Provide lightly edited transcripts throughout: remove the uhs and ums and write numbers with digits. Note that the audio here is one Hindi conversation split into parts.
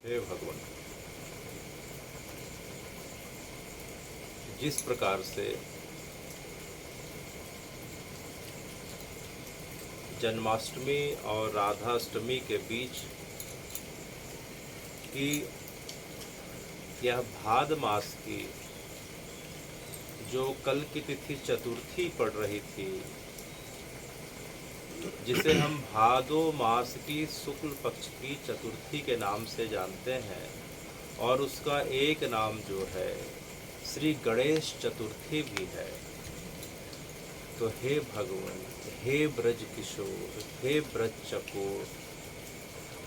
हे भगवान, जिस प्रकार से जन्माष्टमी और राधाष्टमी के बीच की यह भाद मास की जो कल की तिथि चतुर्थी पड़ रही थी, जिसे हम भादो मास की शुक्ल पक्ष की चतुर्थी के नाम से जानते हैं, और उसका एक नाम जो है श्री गणेश चतुर्थी भी है। तो हे भगवान, हे ब्रज किशोर, हे ब्रज चकोर,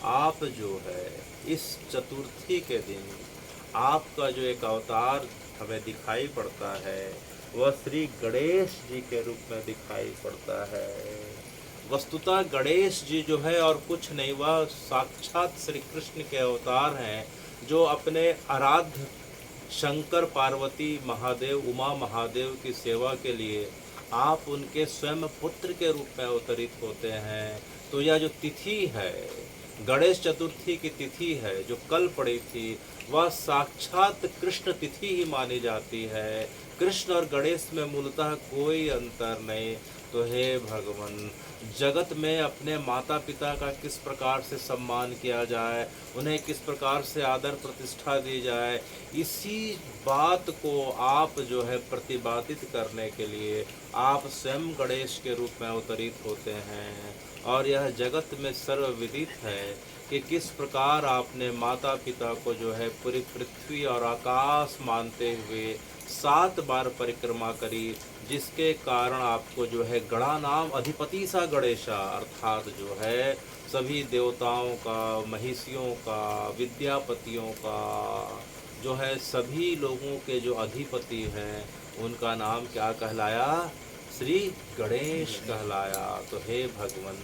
आप जो है इस चतुर्थी के दिन आपका जो एक अवतार हमें दिखाई पड़ता है वह श्री गणेश जी के रूप में दिखाई पड़ता है। वस्तुतः गणेश जी जो है और कुछ नहीं, वह साक्षात श्री कृष्ण के अवतार हैं, जो अपने आराध्य शंकर पार्वती महादेव उमा महादेव की सेवा के लिए आप उनके स्वयं पुत्र के रूप में अवतरित होते हैं। तो यह जो तिथि है, गणेश चतुर्थी की तिथि है जो कल पड़ी थी, वह साक्षात कृष्ण तिथि ही मानी जाती है। कृष्ण और गणेश में मूलतः कोई अंतर नहीं। तो हे भगवान, जगत में अपने माता पिता का किस प्रकार से सम्मान किया जाए, उन्हें किस प्रकार से आदर प्रतिष्ठा दी जाए, इसी बात को आप जो है प्रतिपादित करने के लिए आप स्वयं गणेश के रूप में अवतरित होते हैं। और यह जगत में सर्वविदित है कि किस प्रकार आपने माता पिता को जो है पूरी पृथ्वी और आकाश मानते हुए 7 बार परिक्रमा करी, जिसके कारण आपको जो है गणा नाम अधिपति सा गणेशा, अर्थात जो है सभी देवताओं का, महिषियों का, विद्यापतियों का, जो है सभी लोगों के जो अधिपति हैं, उनका नाम क्या कहलाया? श्री गणेश कहलाया। तो हे भगवान,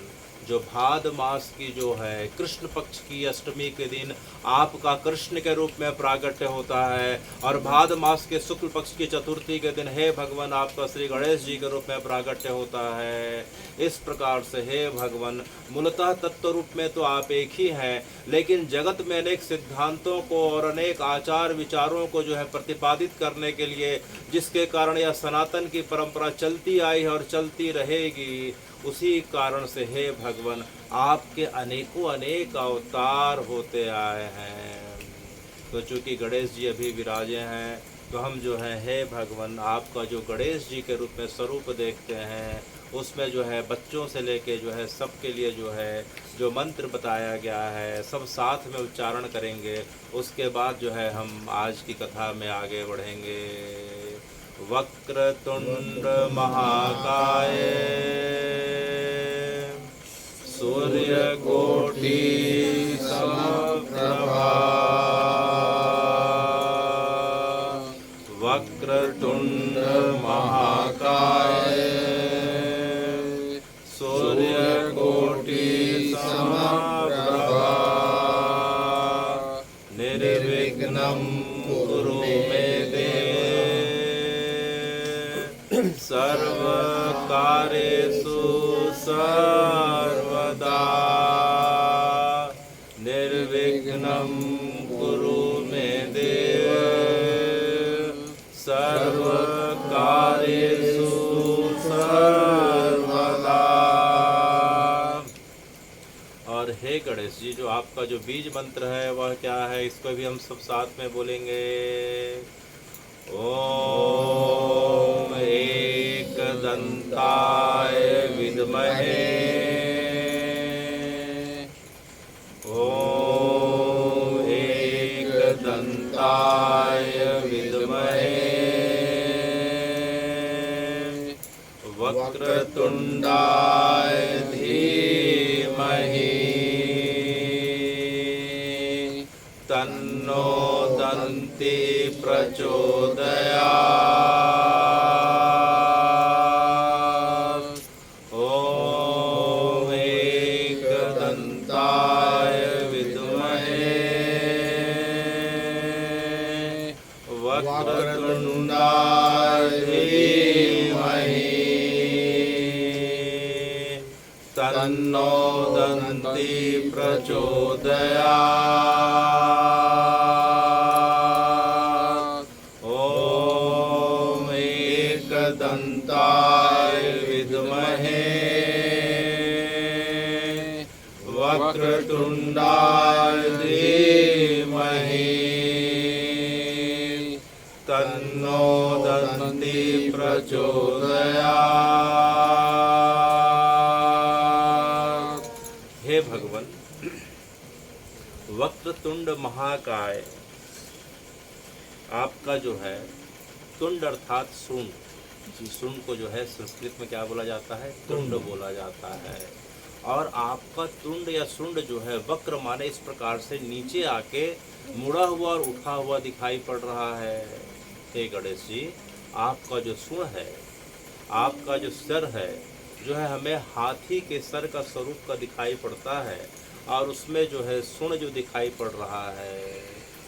जो भाद मास की जो है कृष्ण पक्ष की अष्टमी के दिन आपका कृष्ण के रूप में प्रागट्य होता है, और भाद मास के शुक्ल पक्ष की चतुर्थी के दिन हे भगवान आपका श्री गणेश जी के रूप में प्रागट्य होता है। इस प्रकार से हे भगवान, मूलतः तत्व रूप में तो आप एक ही हैं, लेकिन जगत में अनेक सिद्धांतों को और अनेक आचार विचारों को जो है प्रतिपादित करने के लिए, जिसके कारण यह सनातन की परंपरा चलती आई है और चलती रहेगी, उसी कारण से हे भगवान आपके अनेकों अनेक अवतार होते आए हैं। तो चूँकि गणेश जी अभी विराजे हैं, तो हम जो है हे भगवान आपका जो गणेश जी के रूप में स्वरूप देखते हैं, उसमें जो है बच्चों से लेके जो है सबके लिए जो है जो मंत्र बताया गया है सब साथ में उच्चारण करेंगे। उसके बाद जो है हम आज की कथा में आगे बढ़ेंगे। वक्रतुंड महाकाय सूर्यकोटि समप्रभा वक्रतुंड महाकाय सूर्यकोटि समप्रभा निर्विघ्नं कुरु मे देव सर्वकार्येषु सर्वदा निर्विघ्नं कुरु मे देव सर्वकार्येषु सर्वदा। और हे गणेश जी, जो आपका जो बीज मंत्र है वह क्या है, इसको भी हम सब साथ में बोलेंगे। ओम एकदंताय विद्महे ओम एकदंताय विद्महे वक्रतुंडाय धीमहि तन्नो दन्ति प्रचोदयात्। ओम एकदंताय विद्महे वक्रतुंडाय धीमहि तन्नो दन्ति प्रचोदयात्। तुंड महाकाय, आपका जो है तुंड अर्थात सूंड, सूंड को जो है संस्कृत में क्या बोला जाता है? तुंड बोला जाता है। और आपका तुंड या सुंड जो है वक्र माने इस प्रकार से नीचे आके मुड़ा हुआ और उठा हुआ दिखाई पड़ रहा है। हे गणेश जी, आपका जो सूंड है, आपका जो सर है, जो है हमें हाथी के सर का स्वरूप का दिखाई पड़ता है, और उसमें जो है सूंड जो दिखाई पड़ रहा है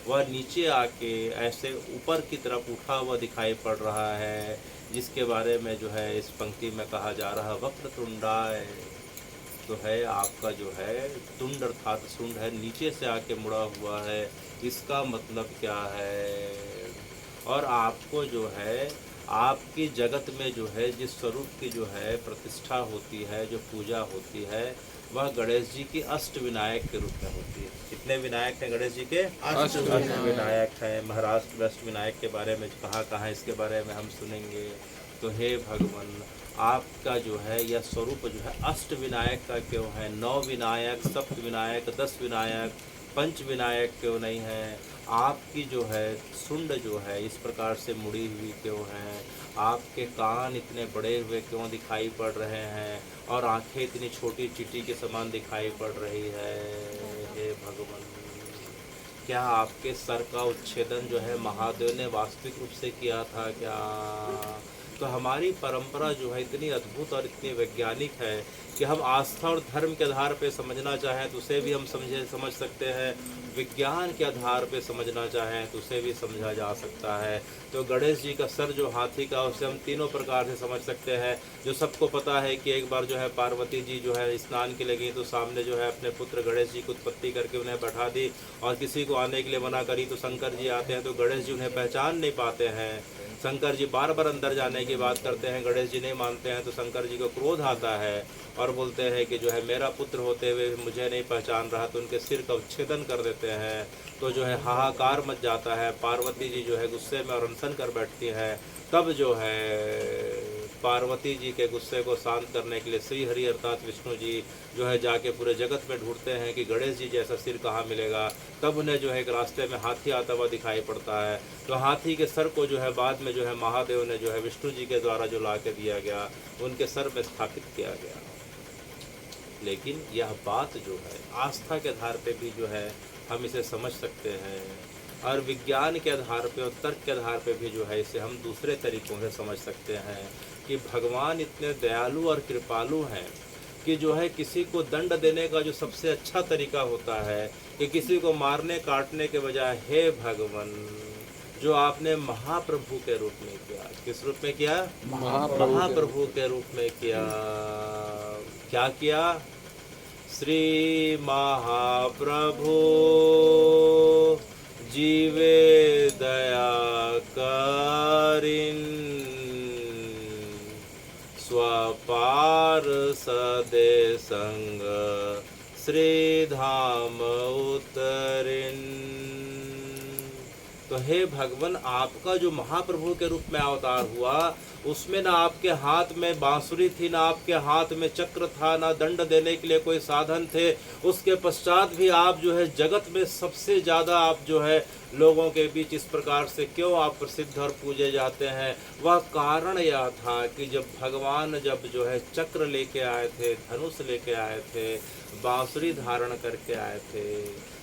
वह नीचे आके ऐसे ऊपर की तरफ उठा हुआ दिखाई पड़ रहा है, जिसके बारे में जो है इस पंक्ति में कहा जा रहा है वक्रतुंडाय। तो है आपका जो है तुंड अर्थात सूंड है, नीचे से आके मुड़ा हुआ है, इसका मतलब क्या है? और आपको जो है आपकी जगत में जो है जिस स्वरूप की जो है प्रतिष्ठा होती है, जो पूजा होती है, वह गणेश जी की अष्ट विनायक के रूप में होती है। कितने विनायक हैं गणेश जी के? अष्ट विनायक हैं। महाराष्ट्र में अष्ट विनायक के बारे में कहाँ इसके बारे में हम सुनेंगे। तो हे भगवान, आपका जो है यह स्वरूप जो है अष्ट विनायक का क्यों है? 9 विनायक, सप्त विनायक, 10 विनायक, पंच विनायक क्यों नहीं है? आपकी जो है सुंड जो है इस प्रकार से मुड़ी हुई क्यों है? आपके कान इतने बड़े हुए क्यों दिखाई पड़ रहे हैं? और आंखें इतनी छोटी चींटी के समान दिखाई पड़ रही है। हे भगवान, क्या आपके सर का उच्छेदन जो है महादेव ने वास्तविक रूप से किया था क्या? तो हमारी परंपरा जो है इतनी अद्भुत और इतनी वैज्ञानिक है कि हम आस्था और धर्म के आधार पे समझना चाहें तो उसे भी हम समझ सकते हैं, विज्ञान के आधार पे समझना चाहें तो उसे भी समझा जा सकता है। तो गणेश जी का सर जो हाथी का, उसे हम तीनों प्रकार से समझ सकते हैं। जो सबको पता है कि एक बार जो है पार्वती जी जो है स्नान के लिए गई तो सामने जो है अपने पुत्र गणेश जी को उत्पत्ति करके उन्हें बैठा दी, और किसी को आने के लिए मना करी तो शंकर जी आते हैं तो गणेश जी उन्हें पहचान नहीं पाते हैं। शंकर जी बार बार अंदर जाने की बात करते हैं, गणेश जी नहीं मानते हैं, तो शंकर जी को क्रोध आता है और बोलते हैं कि जो है मेरा पुत्र होते हुए मुझे नहीं पहचान रहा, तो उनके सिर का उच्छेदन कर देते हैं। तो जो है हाहाकार मच जाता है, पार्वती जी जो है गुस्से में और अनशन कर बैठती हैं। तब जो है पार्वती जी के गुस्से को शांत करने के लिए श्री हरि अर्थात विष्णु जी जो है जाके पूरे जगत में ढूंढते हैं कि गणेश जी जैसा सिर कहाँ मिलेगा। तब उन्हें जो है एक रास्ते में हाथी आता हुआ दिखाई पड़ता है। तो हाथी के सर को जो है बाद में जो है महादेव ने जो है विष्णु जी के द्वारा जो ला के दिया गया, उनके सर में स्थापित किया गया। लेकिन यह बात जो है आस्था के आधार पे भी जो है हम इसे समझ सकते हैं, और विज्ञान के आधार पे और तर्क के आधार पे भी जो है इसे हम दूसरे तरीक़ों से समझ सकते हैं कि भगवान इतने दयालु और कृपालु हैं कि जो है किसी को दंड देने का जो सबसे अच्छा तरीका होता है कि किसी को मारने काटने के बजाय हे भगवान जो आपने महाप्रभु के रूप में किया। किस रूप में किया? महाप्रभु के रूप में किया। क्या किया? श्री महाप्रभु जीवे दया करिन, स्वपार सदे संग श्री धाम उतरिन। तो हे भगवान, आपका जो महाप्रभु के रूप में अवतार हुआ उसमें ना आपके हाथ में बांसुरी थी, ना आपके हाथ में चक्र था, ना दंड देने के लिए कोई साधन थे। उसके पश्चात भी आप जो है जगत में सबसे ज़्यादा आप जो है लोगों के बीच इस प्रकार से क्यों आप प्रसिद्ध और पूजे जाते हैं? वह कारण यह था कि जब भगवान जब जो है चक्र लेके आए थे, धनुष लेके आए थे, बांसुरी धारण करके आए थे,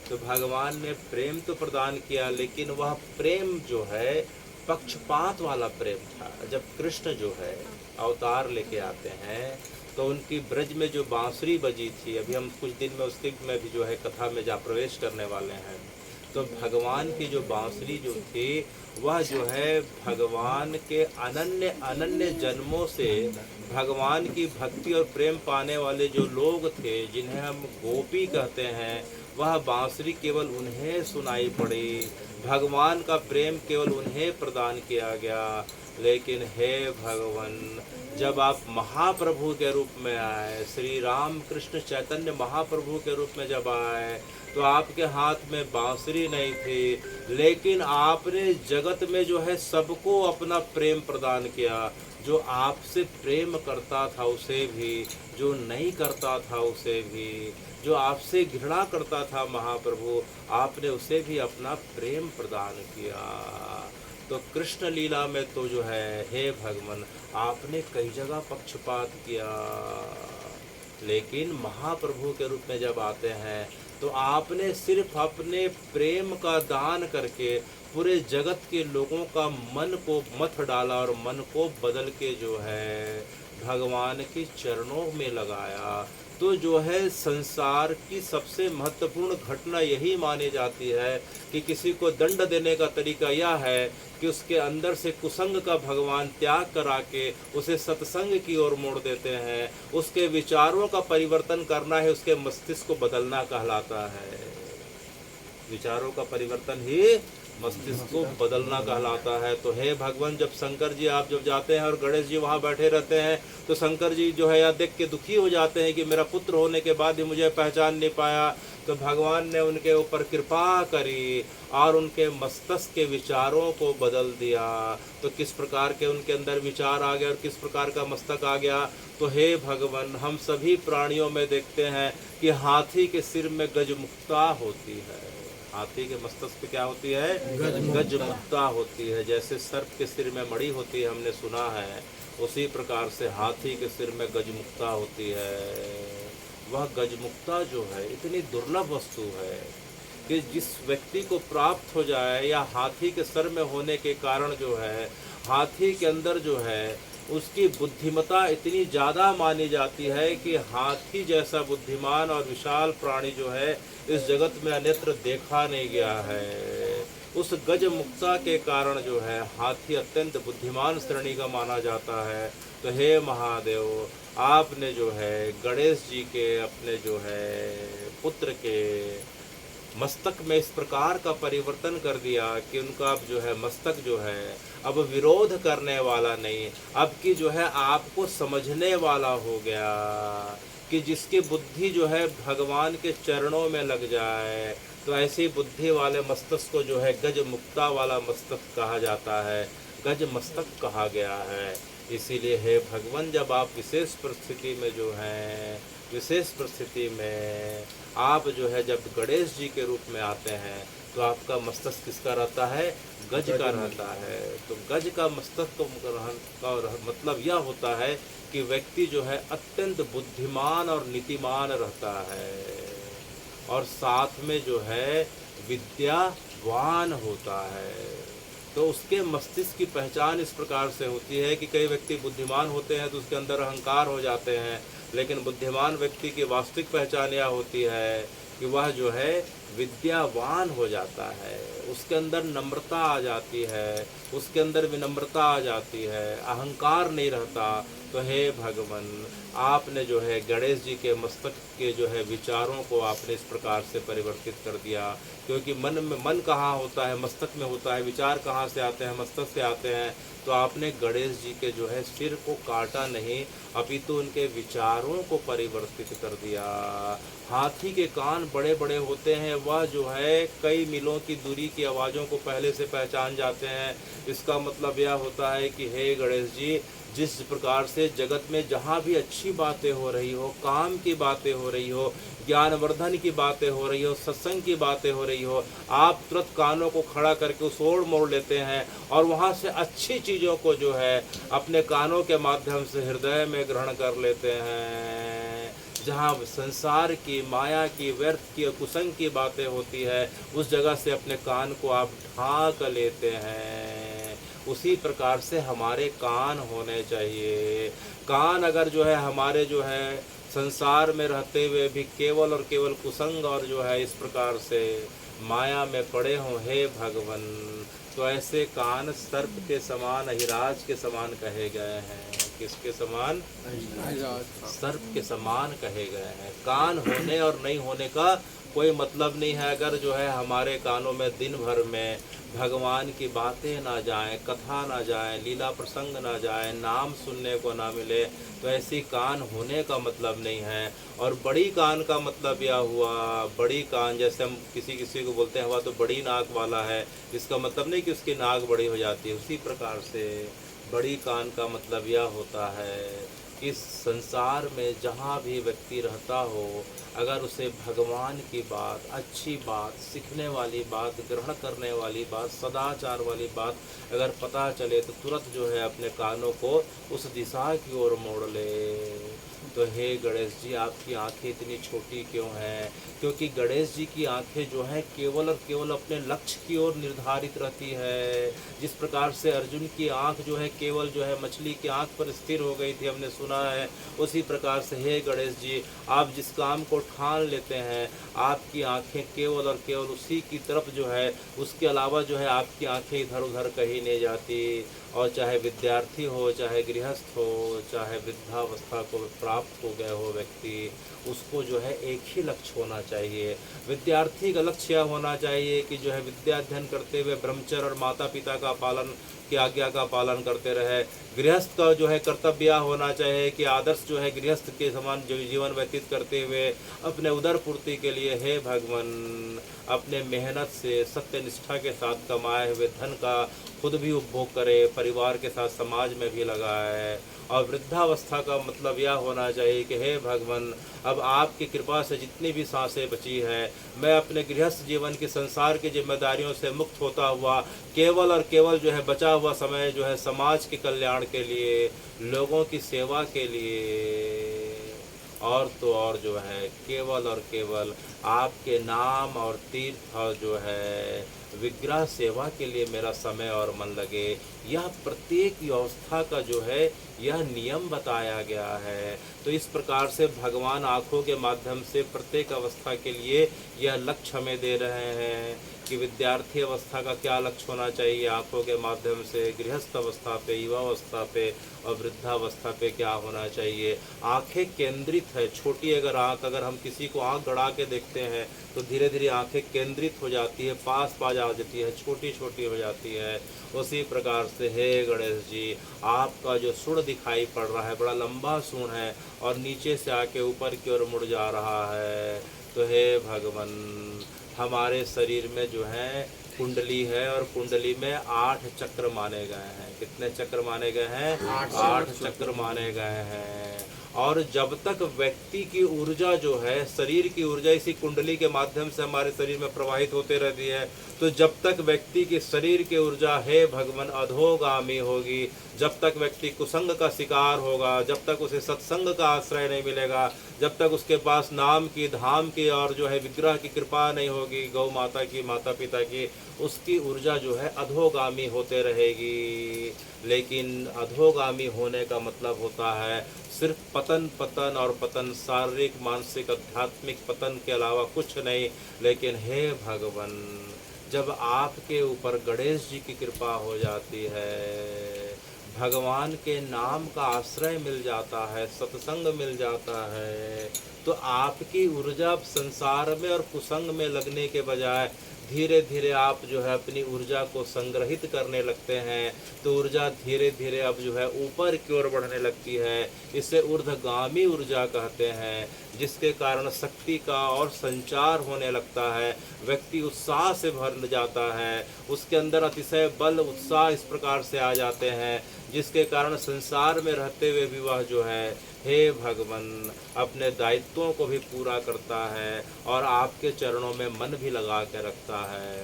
तो भगवान ने प्रेम तो प्रदान किया, लेकिन वह प्रेम जो है पक्षपात वाला प्रेम था। जब कृष्ण जो है अवतार लेके आते हैं तो उनकी ब्रज में जो बांसुरी बजी थी, अभी हम कुछ दिन में उसके में भी जो है कथा में जा प्रवेश करने वाले हैं, तो भगवान की जो बांसुरी जो थी वह जो है भगवान के अनन्य अनन्य जन्मों से भगवान की भक्ति और प्रेम पाने वाले जो लोग थे, जिन्हें हम गोपी कहते हैं, वह बांसुरी केवल उन्हें सुनाई पड़ी, भगवान का प्रेम केवल उन्हें प्रदान किया गया। लेकिन हे भगवान, जब आप महाप्रभु के रूप में आए, श्री राम कृष्ण चैतन्य महाप्रभु के रूप में जब आए, तो आपके हाथ में बांसुरी नहीं थी, लेकिन आपने जगत में जो है सबको अपना प्रेम प्रदान किया। जो आपसे प्रेम करता था उसे भी, जो नहीं करता था उसे भी, जो आपसे घृणा करता था महाप्रभु, आपने उसे भी अपना प्रेम प्रदान किया। तो कृष्ण लीला में तो जो है हे भगवान, आपने कई जगह पक्षपात किया, लेकिन महाप्रभु के रूप में जब आते हैं तो आपने सिर्फ अपने प्रेम का दान करके पूरे जगत के लोगों का मन को मथ डाला और मन को बदल के जो है भगवान के चरणों में लगाया। तो जो है संसार की सबसे महत्वपूर्ण घटना यही मानी जाती है कि किसी को दंड देने का तरीका यह है कि उसके अंदर से कुसंग का भगवान त्याग करा के उसे सत्संग की ओर मोड़ देते हैं। उसके विचारों का परिवर्तन करना है, उसके मस्तिष्क को बदलना कहलाता है। विचारों का परिवर्तन ही मस्तिष्क को बदलना कहलाता है। तो हे भगवान, जब शंकर जी आप जब जाते हैं और गणेश जी वहाँ बैठे रहते हैं तो शंकर जी जो है यह देख के दुखी हो जाते हैं कि मेरा पुत्र होने के बाद भी मुझे पहचान नहीं पाया। तो भगवान ने उनके ऊपर कृपा करी और उनके मस्तिष्क के विचारों को बदल दिया। तो किस प्रकार के उनके अंदर विचार आ गए और किस प्रकार का मस्तक आ गया। तो हे भगवान, हम सभी प्राणियों में देखते हैं कि हाथी के सिर में गजमुक्ता होती है। हाथी के मस्तक पे क्या होती है? गजमुक्ता होती है। जैसे सर्प के सिर में मणि होती है, हमने सुना है, उसी प्रकार से हाथी के सिर में गजमुक्ता होती है। वह गजमुक्ता जो है इतनी दुर्लभ वस्तु है कि जिस व्यक्ति को प्राप्त हो जाए या हाथी के सर में होने के कारण जो है हाथी के अंदर जो है उसकी बुद्धिमता इतनी ज़्यादा मानी जाती है कि हाथी जैसा बुद्धिमान और विशाल प्राणी जो है इस जगत में अन्यत्र देखा नहीं गया है। उस गज मुक्ता के कारण जो है हाथी अत्यंत बुद्धिमान श्रेणी का माना जाता है। तो हे महादेव, आपने जो है गणेश जी के अपने जो है पुत्र के मस्तक में इस प्रकार का परिवर्तन कर दिया कि उनका अब जो है मस्तक जो है अब विरोध करने वाला नहीं, अब की जो है आपको समझने वाला हो गया कि जिसकी बुद्धि जो है भगवान के चरणों में लग जाए। तो ऐसी बुद्धि वाले मस्तक को जो है गज मुक्ता वाला मस्तक कहा जाता है, गज मस्तक कहा गया है। इसीलिए हे भगवान, जब आप विशेष परिस्थिति में जो हैं, विशेष परिस्थिति में आप जो है जब गणेश जी के रूप में आते हैं तो आपका मस्तक किसका रहता है? गज का रहता है। तो गज का मस्तक का मतलब यह होता है कि व्यक्ति जो है अत्यंत बुद्धिमान और नीतिमान रहता है और साथ में जो है विद्यावान होता है। तो उसके मस्तिष्क की पहचान इस प्रकार से होती है कि कई व्यक्ति बुद्धिमान होते हैं तो उसके अंदर अहंकार हो जाते हैं, लेकिन बुद्धिमान व्यक्ति की वास्तविक पहचान यह होती है कि वह जो है विद्यावान हो जाता है, उसके अंदर नम्रता आ जाती है, उसके अंदर विनम्रता आ जाती है, अहंकार नहीं रहता। तो हे भगवान, आपने जो है गणेश जी के मस्तक के जो है विचारों को आपने इस प्रकार से परिवर्तित कर दिया, क्योंकि मन कहाँ होता है? मस्तक में होता है। विचार कहाँ से आते हैं? मस्तक से आते हैं। तो आपने गणेश जी के जो है सिर को काटा नहीं, अपितु उनके विचारों को परिवर्तित कर दिया। हाथी के कान बड़े बड़े होते हैं, वह जो है कई मीलों की दूरी की आवाज़ों को पहले से पहचान जाते हैं। इसका मतलब यह होता है कि हे गणेश जी, जिस प्रकार से जगत में जहाँ भी अच्छी बातें हो रही हो, काम की बातें हो रही हो, ज्ञानवर्धन की बातें हो रही हो, सत्संग की बातें हो रही हो, आप तुरंत कानों को खड़ा करके उस ओर मोड़ लेते हैं और वहाँ से अच्छी चीज़ों को जो है अपने कानों के माध्यम से हृदय में ग्रहण कर लेते हैं। जहाँ संसार की, माया की, व्यर्थ की, कुसंग की बातें होती है, उस जगह से अपने कान को आप ढांक लेते हैं। उसी प्रकार से हमारे कान होने चाहिए। कान अगर जो है हमारे जो है संसार में रहते हुए भी केवल और केवल कुसंग और जो है इस प्रकार से माया में पड़े हों, हे भगवान, तो ऐसे कान सर्प के समान, अहिराज के समान कहे गए हैं। किसके समान? सर्प के समान कहे गए हैं। कान होने और नहीं होने का कोई मतलब नहीं है। अगर जो है हमारे कानों में दिन भर में भगवान की बातें ना जाएं, कथा ना जाएं, लीला प्रसंग ना जाएं, नाम सुनने को ना मिले, तो ऐसी कान होने का मतलब नहीं है। और बड़ी कान का मतलब यह हुआ, बड़ी कान जैसे हम किसी को बोलते हैं वह तो बड़ी नाक वाला है, इसका मतलब नहीं कि उसकी नाक बड़ी हो जाती है। उसी प्रकार से बड़ी कान का मतलब यह होता है कि इस संसार में जहाँ भी व्यक्ति रहता हो, अगर उसे भगवान की बात, अच्छी बात, सीखने वाली बात, ग्रहण करने वाली बात, सदाचार वाली बात अगर पता चले तो तुरंत जो है अपने कानों को उस दिशा की ओर मोड़ ले। तो हे गणेश जी, आपकी आंखें इतनी छोटी क्यों हैं? क्योंकि गणेश जी की आंखें जो हैं केवल और केवल अपने लक्ष्य की ओर निर्धारित रहती है। जिस प्रकार से अर्जुन की आंख जो है केवल जो है मछली की आंख पर स्थिर हो गई थी, हमने सुना है, उसी प्रकार से हे गणेश जी, आप जिस काम को ठान लेते हैं, आपकी आंखें केवल और केवल उसी की तरफ जो है, उसके अलावा जो है आपकी आंखें इधर उधर कहीं नहीं जाती। और चाहे विद्यार्थी हो, चाहे गृहस्थ हो, चाहे वृद्धावस्था को प्राप्त हो गए हो व्यक्ति, उसको जो है एक ही लक्ष्य होना चाहिए। विद्यार्थी का लक्ष्य यह होना चाहिए कि जो है विद्या अध्ययन करते हुए ब्रह्मचर्य और माता पिता का पालन की आज्ञा का पालन करते रहे। गृहस्थ का जो है कर्तव्य यह होना चाहिए कि आदर्श जो है गृहस्थ के समान जो जीवन व्यतीत करते हुए अपने उदर पूर्ति के लिए हे भगवान अपने मेहनत से सत्यनिष्ठा के साथ कमाए हुए धन का खुद भी उपभोग करे, परिवार के साथ समाज में भी लगाए। और वृद्धावस्था का मतलब यह होना चाहिए कि हे भगवान, अब आपकी कृपा से जितनी भी सांसें बची है, मैं अपने गृहस्थ जीवन की संसार की जिम्मेदारियों से मुक्त होता हुआ केवल और केवल जो है बचा हुआ समय जो है समाज के कल्याण के लिए, लोगों की सेवा के लिए, और तो और जो है केवल और केवल आपके नाम और तीर्थ जो है विग्रह सेवा के लिए मेरा समय और मन लगे। यह प्रत्येक व्यवस्था का जो है यह नियम बताया गया है। तो इस प्रकार से भगवान आँखों के माध्यम से प्रत्येक अवस्था के लिए यह लक्ष्य हमें दे रहे हैं कि विद्यार्थी अवस्था का क्या लक्ष्य होना चाहिए आँखों के माध्यम से, गृहस्थ अवस्था पे, युवा अवस्था पे और वृद्धावस्था पे क्या होना चाहिए। आंखें केंद्रित है, छोटी अगर आंख, अगर हम किसी को आंख गड़ा के देखते हैं तो धीरे धीरे आंखें केंद्रित हो जाती है, पास पास आ जाती है, छोटी छोटी हो जाती है। उसी प्रकार से हे गणेश जी, आपका जो सूंड दिखाई पड़ रहा है बड़ा लंबा सूंड है और नीचे से आके ऊपर की ओर मुड़ जा रहा है। तो हे भगवान, हमारे शरीर में जो है कुंडली है और कुंडली में 8 चक्र माने गए हैं। कितने चक्र माने गए हैं? 8 चक्र माने गए हैं। और जब तक व्यक्ति की ऊर्जा जो है, शरीर की ऊर्जा इसी कुंडली के माध्यम से हमारे शरीर में प्रवाहित होते रहती है, तो जब तक व्यक्ति की शरीर की ऊर्जा है भगवान अधोगामी होगी, जब तक व्यक्ति कुसंग का शिकार होगा, जब तक उसे सत्संग का आश्रय नहीं मिलेगा, जब तक उसके पास नाम की, धाम की और जो है विग्रह की कृपा नहीं होगी, गौ माता की, माता पिता की, उसकी ऊर्जा जो है अधोगामी होते रहेगी। लेकिन अधोगामी होने का मतलब होता है सिर्फ पतन, पतन और पतन, शारीरिक, मानसिक, आध्यात्मिक पतन के अलावा कुछ नहीं। लेकिन हे भगवान, जब आपके ऊपर गणेश जी की कृपा हो जाती है, भगवान के नाम का आश्रय मिल जाता है, सत्संग मिल जाता है, तो आपकी ऊर्जा संसार में और कुसंग में लगने के बजाय धीरे धीरे आप जो है अपनी ऊर्जा को संग्रहित करने लगते हैं। तो ऊर्जा धीरे धीरे अब जो है ऊपर की ओर बढ़ने लगती है। इसे ऊर्ध्वगामी ऊर्जा कहते हैं, जिसके कारण शक्ति का और संचार होने लगता है। व्यक्ति उत्साह से भर जाता है, उसके अंदर अतिशय बल, उत्साह इस प्रकार से आ जाते हैं, जिसके कारण संसार में रहते हुए भी वह जो है हे भगवान अपने दायित्वों को भी पूरा करता है और आपके चरणों में मन भी लगा के रखता है।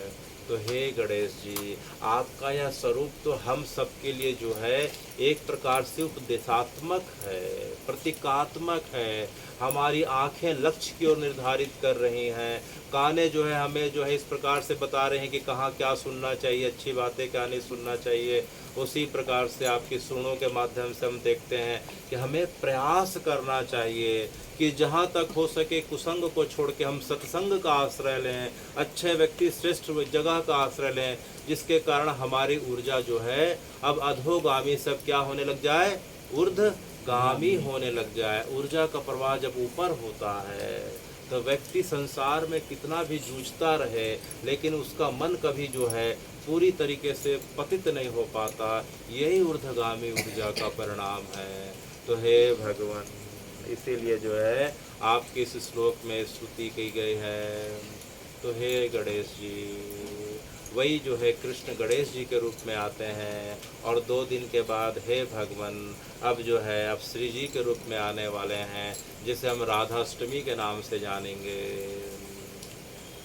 तो हे गणेश जी, आपका यह स्वरूप तो हम सब के लिए जो है एक प्रकार से उपदेशात्मक है, प्रतीकात्मक है। हमारी आंखें लक्ष्य की ओर निर्धारित कर रही हैं, काने जो है हमें जो है इस प्रकार से बता रहे हैं कि कहाँ क्या सुनना चाहिए, अच्छी बातें क्या नहीं सुनना चाहिए। उसी प्रकार से आपकी सुनों के माध्यम से हम देखते हैं कि हमें प्रयास करना चाहिए कि जहाँ तक हो सके कुसंग को छोड़ के हम सत्संग का आश्रय लें, अच्छे व्यक्ति श्रेष्ठ जगह का आश्रय लें, जिसके कारण हमारी ऊर्जा जो है अब अधोगामी सब क्या होने लग जाए, ऊर्ध्वगामी होने लग जाए। ऊर्जा का प्रवाह जब ऊपर होता है तो व्यक्ति संसार में कितना भी जूझता रहे, लेकिन उसका मन कभी जो है पूरी तरीके से पतित नहीं हो पाता। यही ऊर्ध्वगामी ऊर्जा का परिणाम है। तो हे भगवान, इसीलिए जो है आपके इस श्लोक में स्तुति की गई है। तो हे गणेश जी, वही जो है कृष्ण गणेश जी के रूप में आते हैं। और 2 दिन के बाद हे भगवान अब जो है अब श्री जी के रूप में आने वाले हैं, जिसे हम राधाष्टमी के नाम से जानेंगे।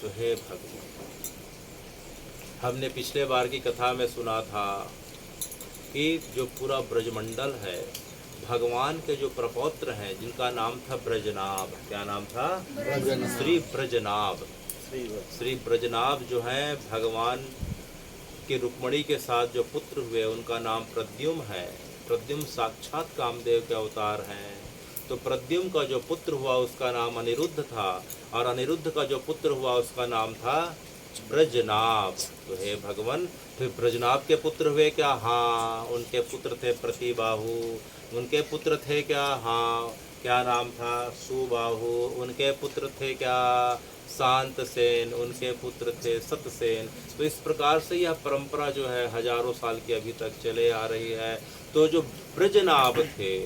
तो हे भगवान, हमने पिछले बार की कथा में सुना था कि जो पूरा ब्रजमंडल है, भगवान के जो प्रपौत्र हैं जिनका नाम था ब्रजनाभ, क्या नाम था? श्री ब्रजनाभ। श्री ब्रजनाभ जो हैं भगवान की रुक्मणी के साथ जो पुत्र हुए उनका नाम प्रद्युम्न है। प्रद्युम्न साक्षात कामदेव के अवतार हैं। तो प्रद्युम्न का जो पुत्र हुआ उसका नाम अनिरुद्ध था, और अनिरुद्ध का जो पुत्र हुआ उसका नाम था ब्रजनाभ। तो हे भगवान, फिर ब्रजनाभ के पुत्र हुए क्या? हाँ, उनके पुत्र थे प्रतिबाहु। उनके पुत्र थे क्या? हाँ, क्या नाम था? सुबाहु। उनके पुत्र थे क्या? शांतसेन। उनके पुत्र थे सतसेन। तो इस प्रकार से यह परंपरा जो है हजारों साल की अभी तक चले आ रही है। तो जो ब्रजनाभ थे,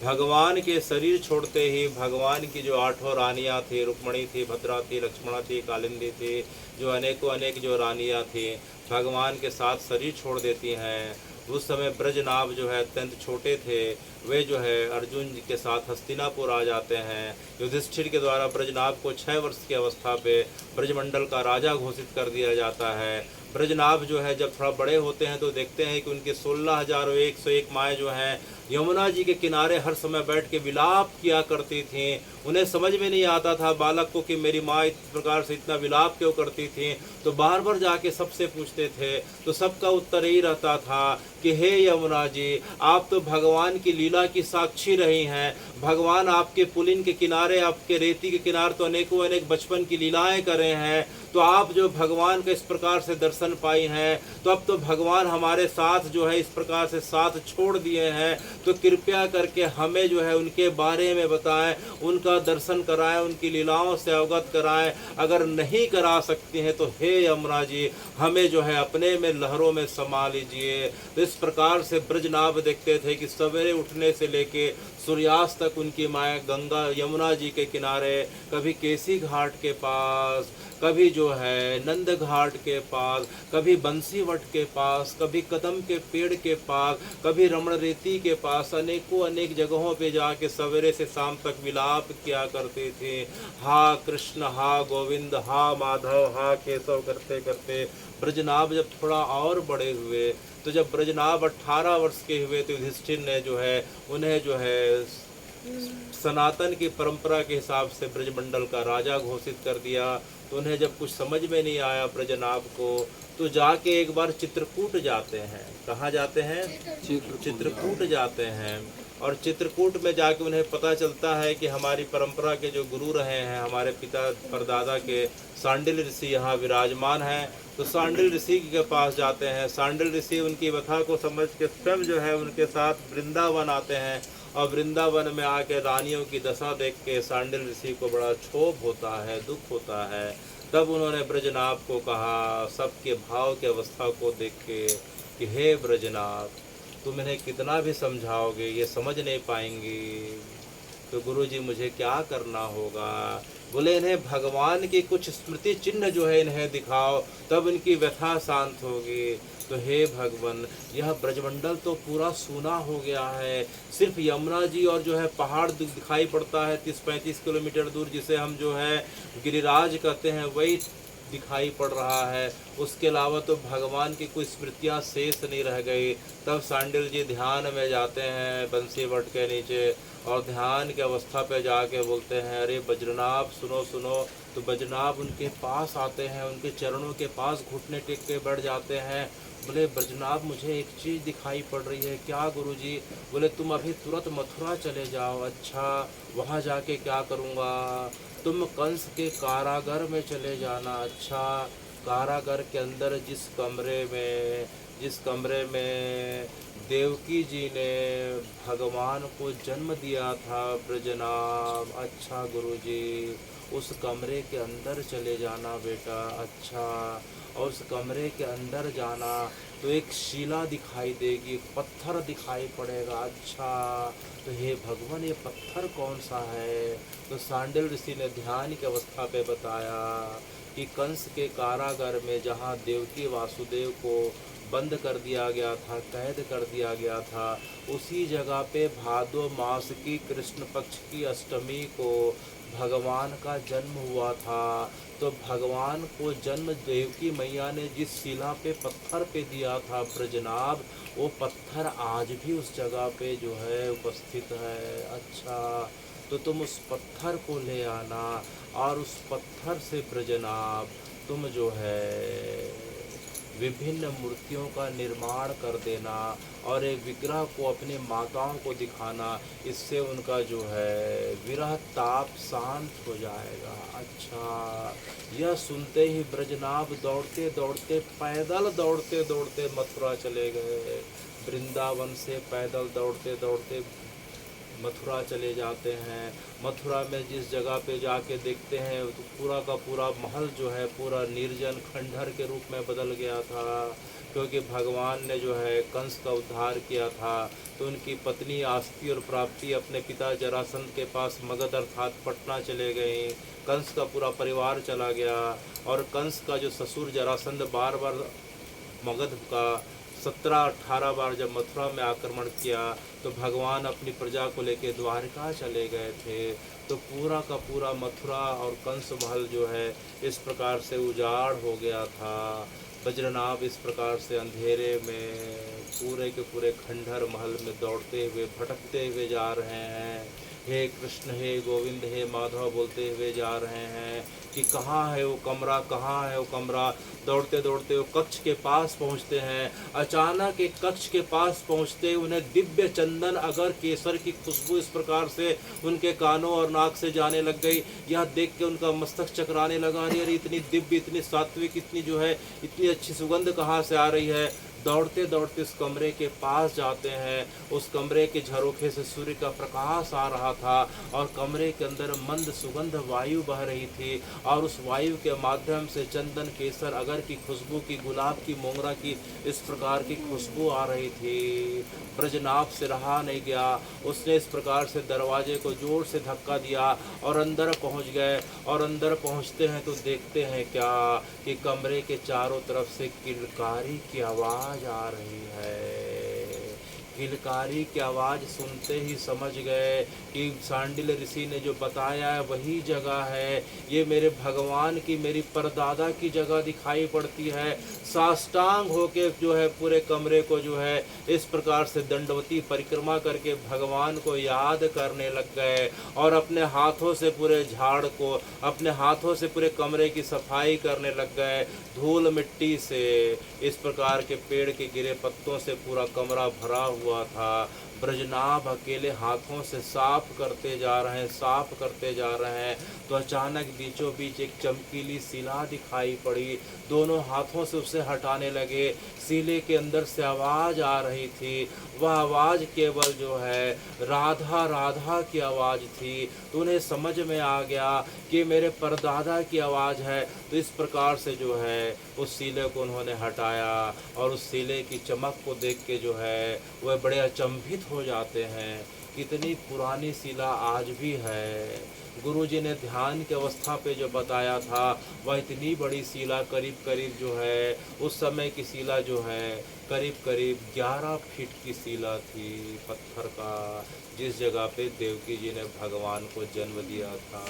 भगवान के शरीर छोड़ते ही भगवान की जो 8 रानियां थी, रुक्मणी थी, भद्रा थी, लक्ष्मणा थी, कालिंदी थी, जो अनेकों अनेक जो रानियां थी, भगवान के साथ शरीर छोड़ देती हैं। उस समय ब्रजनाभ जो है अत्यंत छोटे थे। वे जो है अर्जुन जी के साथ हस्तिनापुर आ जाते हैं। युधिष्ठिर के द्वारा ब्रजनाभ को 6 वर्ष की अवस्था पे ब्रजमंडल का राजा घोषित कर दिया जाता है। ब्रजनाभ जो है जब थोड़ा बड़े होते हैं तो देखते हैं कि उनकी 16,101 माएँ जो हैं यमुना जी के किनारे हर समय बैठ के विलाप किया करती थीं। उन्हें समझ में नहीं आता था बालक को कि मेरी माँ इस प्रकार से इतना विलाप क्यों करती थी। तो बार बार जाके सबसे पूछते थे, तो सबका उत्तर यही रहता था कि हे यमुना जी, आप तो भगवान की लीला की साक्षी रही हैं। भगवान आपके पुलिन के किनारे, आपके रेती के किनारे तो अनेकों अनेक बचपन की लीलाएं करे हैं। तो आप जो भगवान का इस प्रकार से दर्शन पाई हैं, तो अब तो भगवान हमारे साथ जो है इस प्रकार से साथ छोड़ दिए हैं। तो कृपया करके हमें जो है उनके बारे में बताएं, उनका दर्शन कराएं, उनकी लीलाओं से अवगत कराएं। अगर नहीं करा सकती हैं तो हे यमुना जी, हमें जो है अपने में लहरों में समा लीजिए। तो इस प्रकार से ब्रजनाभ देखते थे कि सवेरे उठने से लेके सूर्यास्त तक उनकी माँ गंगा यमुना जी के किनारे, कभी केसी घाट के पास, कभी जो है नंद घाट के पास, कभी बंसीवट के पास, कभी कदम के पेड़ के पास, कभी रमण रेती के पास, अनेकों अनेक जगहों पे जाके सवेरे से शाम तक विलाप किया करते थे। हा कृष्ण, हा गोविंद, हा माधव, हा केशव करते करते ब्रजनाभ जब थोड़ा और बड़े हुए, तो जब ब्रजनाभ 18 वर्ष के हुए तो युधिष्ठिर ने जो है उन्हें जो है सनातन की परंपरा के हिसाब से ब्रजमंडल का राजा घोषित कर दिया। तो उन्हें जब कुछ समझ में नहीं आया ब्रजनाभ को, तो जाके एक बार चित्रकूट जाते हैं। कहाँ जाते हैं? चित्रकूट जाते हैं। और चित्रकूट में जाके उन्हें पता चलता है कि हमारी परंपरा के जो गुरु रहे हैं, हमारे पिता परदादा के सांडिल ऋषि यहाँ विराजमान हैं। तो सांडिल ऋषि के पास जाते हैं। सांडिल ऋषि उनकी व्यथा को समझ के स्वयं जो है उनके साथ वृंदावन आते हैं। और वृंदावन में आके रानियों की दशा देख के सांडिल ऋषि को बड़ा क्षोभ होता है, दुख होता है। तब उन्होंने ब्रजनाभ को कहा, सबके भाव की अवस्था को देख के, कि हे ब्रजनाभ, तुम इन्हें कितना भी समझाओगे ये समझ नहीं पाएंगी। तो गुरुजी मुझे क्या करना होगा? बोले इन्हें भगवान की कुछ स्मृति चिन्ह जो है इन्हें दिखाओ, तब इनकी व्यथा शांत होगी। तो हे भगवान, यह ब्रजमंडल तो पूरा सूना हो गया है। सिर्फ यमुना जी और जो है पहाड़ दिखाई पड़ता है 30-35 किलोमीटर दूर, जिसे हम जो है गिरिराज कहते हैं, वही दिखाई पड़ रहा है। उसके अलावा तो भगवान की कोई स्मृतियाँ शेष नहीं रह गई। तब सांडिल जी ध्यान में जाते हैं बंसीवट के नीचे, और ध्यान की अवस्था पे जाके बोलते हैं, अरे बज्रनाभ सुनो सुनो। तो बज्रनाभ उनके पास आते हैं, उनके चरणों के पास घुटने टेक के बैठ जाते हैं। बोले बज्रनाभ, मुझे एक चीज़ दिखाई पड़ रही है। क्या गुरुजी? बोले तुम अभी तुरंत मथुरा चले जाओ। अच्छा, वहाँ जाके क्या करूँगा? तुम कंस के कारागार में चले जाना। अच्छा, कारागार के अंदर जिस कमरे में देवकी जी ने भगवान को जन्म दिया था ब्रजनाभ। अच्छा गुरुजी, उस कमरे के अंदर चले जाना बेटा। अच्छा, और उस कमरे के अंदर जाना तो एक शिला दिखाई देगी, पत्थर दिखाई पड़ेगा। अच्छा, तो हे भगवान, ये पत्थर कौन सा है? तो सांडिल ऋषि ने ध्यान की अवस्था पे बताया कि कंस के कारागार में जहाँ देवकी वासुदेव को बंद कर दिया गया था, कैद कर दिया गया था, उसी जगह पे भादो मास की कृष्ण पक्ष की अष्टमी को भगवान का जन्म हुआ था। तो भगवान को जन्म देवकी मैया ने जिस शिला पे पत्थर पे दिया था ब्रजनाभ, वो पत्थर आज भी उस जगह पे जो है उपस्थित है। अच्छा, तो तुम उस पत्थर को ले आना और उस पत्थर से ब्रजनाभ तुम जो है विभिन्न मूर्तियों का निर्माण कर देना और एक विग्रह को अपनी माताओं को दिखाना। इससे उनका जो है विरह ताप शांत हो जाएगा। अच्छा, यह सुनते ही ब्रजनाभ दौड़ते दौड़ते पैदल दौड़ते दौड़ते मथुरा चले गए। वृंदावन से पैदल दौड़ते दौड़ते मथुरा चले जाते हैं। मथुरा में जिस जगह पे जाके देखते हैं तो पूरा का पूरा महल जो है पूरा निर्जन खंडहर के रूप में बदल गया था, क्योंकि भगवान ने जो है कंस का उद्धार किया था। तो उनकी पत्नी आस्ती और प्राप्ति अपने पिता जरासंध के पास मगध अर्थात पटना चले गए। कंस का पूरा परिवार चला गया और कंस का जो ससुर जरासंध बार बार मगध का 17-18 बार जब मथुरा में आक्रमण किया तो भगवान अपनी प्रजा को लेकर द्वारका चले गए थे। तो पूरा का पूरा मथुरा और कंस महल जो है इस प्रकार से उजाड़ हो गया था। वज्रनाभ इस प्रकार से अंधेरे में पूरे के पूरे खंडहर महल में दौड़ते हुए भटकते हुए जा रहे हैं। हे कृष्ण, हे गोविंद, हे माधव बोलते हुए जा रहे हैं कि कहाँ है वो कमरा, कहाँ है वो कमरा। दौड़ते दौड़ते वो कक्ष के पास पहुँचते हैं। अचानक एक कक्ष के पास पहुँचते उन्हें दिव्य चंदन अगर केसर की खुशबू इस प्रकार से उनके कानों और नाक से जाने लग गई। यह देख के उनका मस्तक चकराने लगा। अरे इतनी दिव्य, इतनी सात्विक, इतनी जो है इतनी अच्छी सुगंध कहाँ से आ रही है। दौड़ते दौड़ते उस कमरे के पास जाते हैं। उस कमरे के झरोखे से सूर्य का प्रकाश आ रहा था और कमरे के अंदर मंद सुगंध वायु बह रही थी और उस वायु के माध्यम से चंदन, केसर, अगर की खुशबू की, गुलाब की, मोगरा की इस प्रकार की खुशबू आ रही थी। ब्रजनाभ से रहा नहीं गया। उसने इस प्रकार से दरवाजे को जोर से धक्का दिया और अंदर पहुंच गए। और अंदर पहुंचते हैं तो देखते हैं क्या कि कमरे के चारों तरफ से किलकारी की आवाज़ आ रही है। किलकारी की आवाज़ सुनते ही समझ गए कि सांडिल्य ऋषि ने जो बताया है वही जगह है। ये मेरे भगवान की, मेरी परदादा की जगह दिखाई पड़ती है। साष्टांग होके जो है पूरे कमरे को जो है इस प्रकार से दंडवती परिक्रमा करके भगवान को याद करने लग गए और अपने हाथों से पूरे झाड़ को, अपने हाथों से पूरे कमरे की सफाई करने लग गए। धूल मिट्टी से, इस प्रकार के पेड़ के गिरे पत्तों से पूरा कमरा भरा हुआ था। ब्रजनाभ अकेले हाथों से साफ करते जा रहे हैं, साफ करते जा रहे हैं तो अचानक बीचों बीच एक चमकीली शिला दिखाई पड़ी। दोनों हाथों से उसे हटाने लगे। शिले के अंदर से आवाज़ आ रही थी। वह आवाज़ केवल जो है राधा राधा की आवाज़ थी। तो उन्हें समझ में आ गया कि मेरे परदादा की आवाज़ है। तो इस प्रकार से जो है उस शिले को उन्होंने हटाया और उस शिले की चमक को देख के जो है वह बड़े अचंभित हो जाते हैं। कितनी पुरानी शिला आज भी है। गुरुजी ने ध्यान की अवस्था पे जो बताया था वह इतनी बड़ी शिला करीब करीब जो है उस समय की शिला जो है करीब करीब 11 फीट की शिला थी पत्थर का, जिस जगह पे देवकी जी ने भगवान को जन्म दिया था।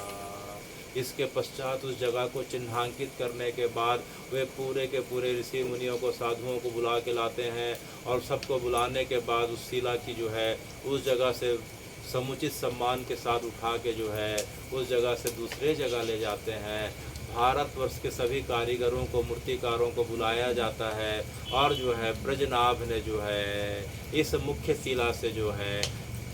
इसके पश्चात उस जगह को चिन्हांकित करने के बाद वे पूरे के पूरे ऋषि मुनियों को, साधुओं को बुला के लाते हैं और सबको बुलाने के बाद उस शिला की जो है उस जगह से समुचित सम्मान के साथ उठा के जो है उस जगह से दूसरे जगह ले जाते हैं। भारतवर्ष के सभी कारीगरों को, मूर्तिकारों को बुलाया जाता है और जो है ब्रजनाभ ने जो है इस मुख्य शिला से जो है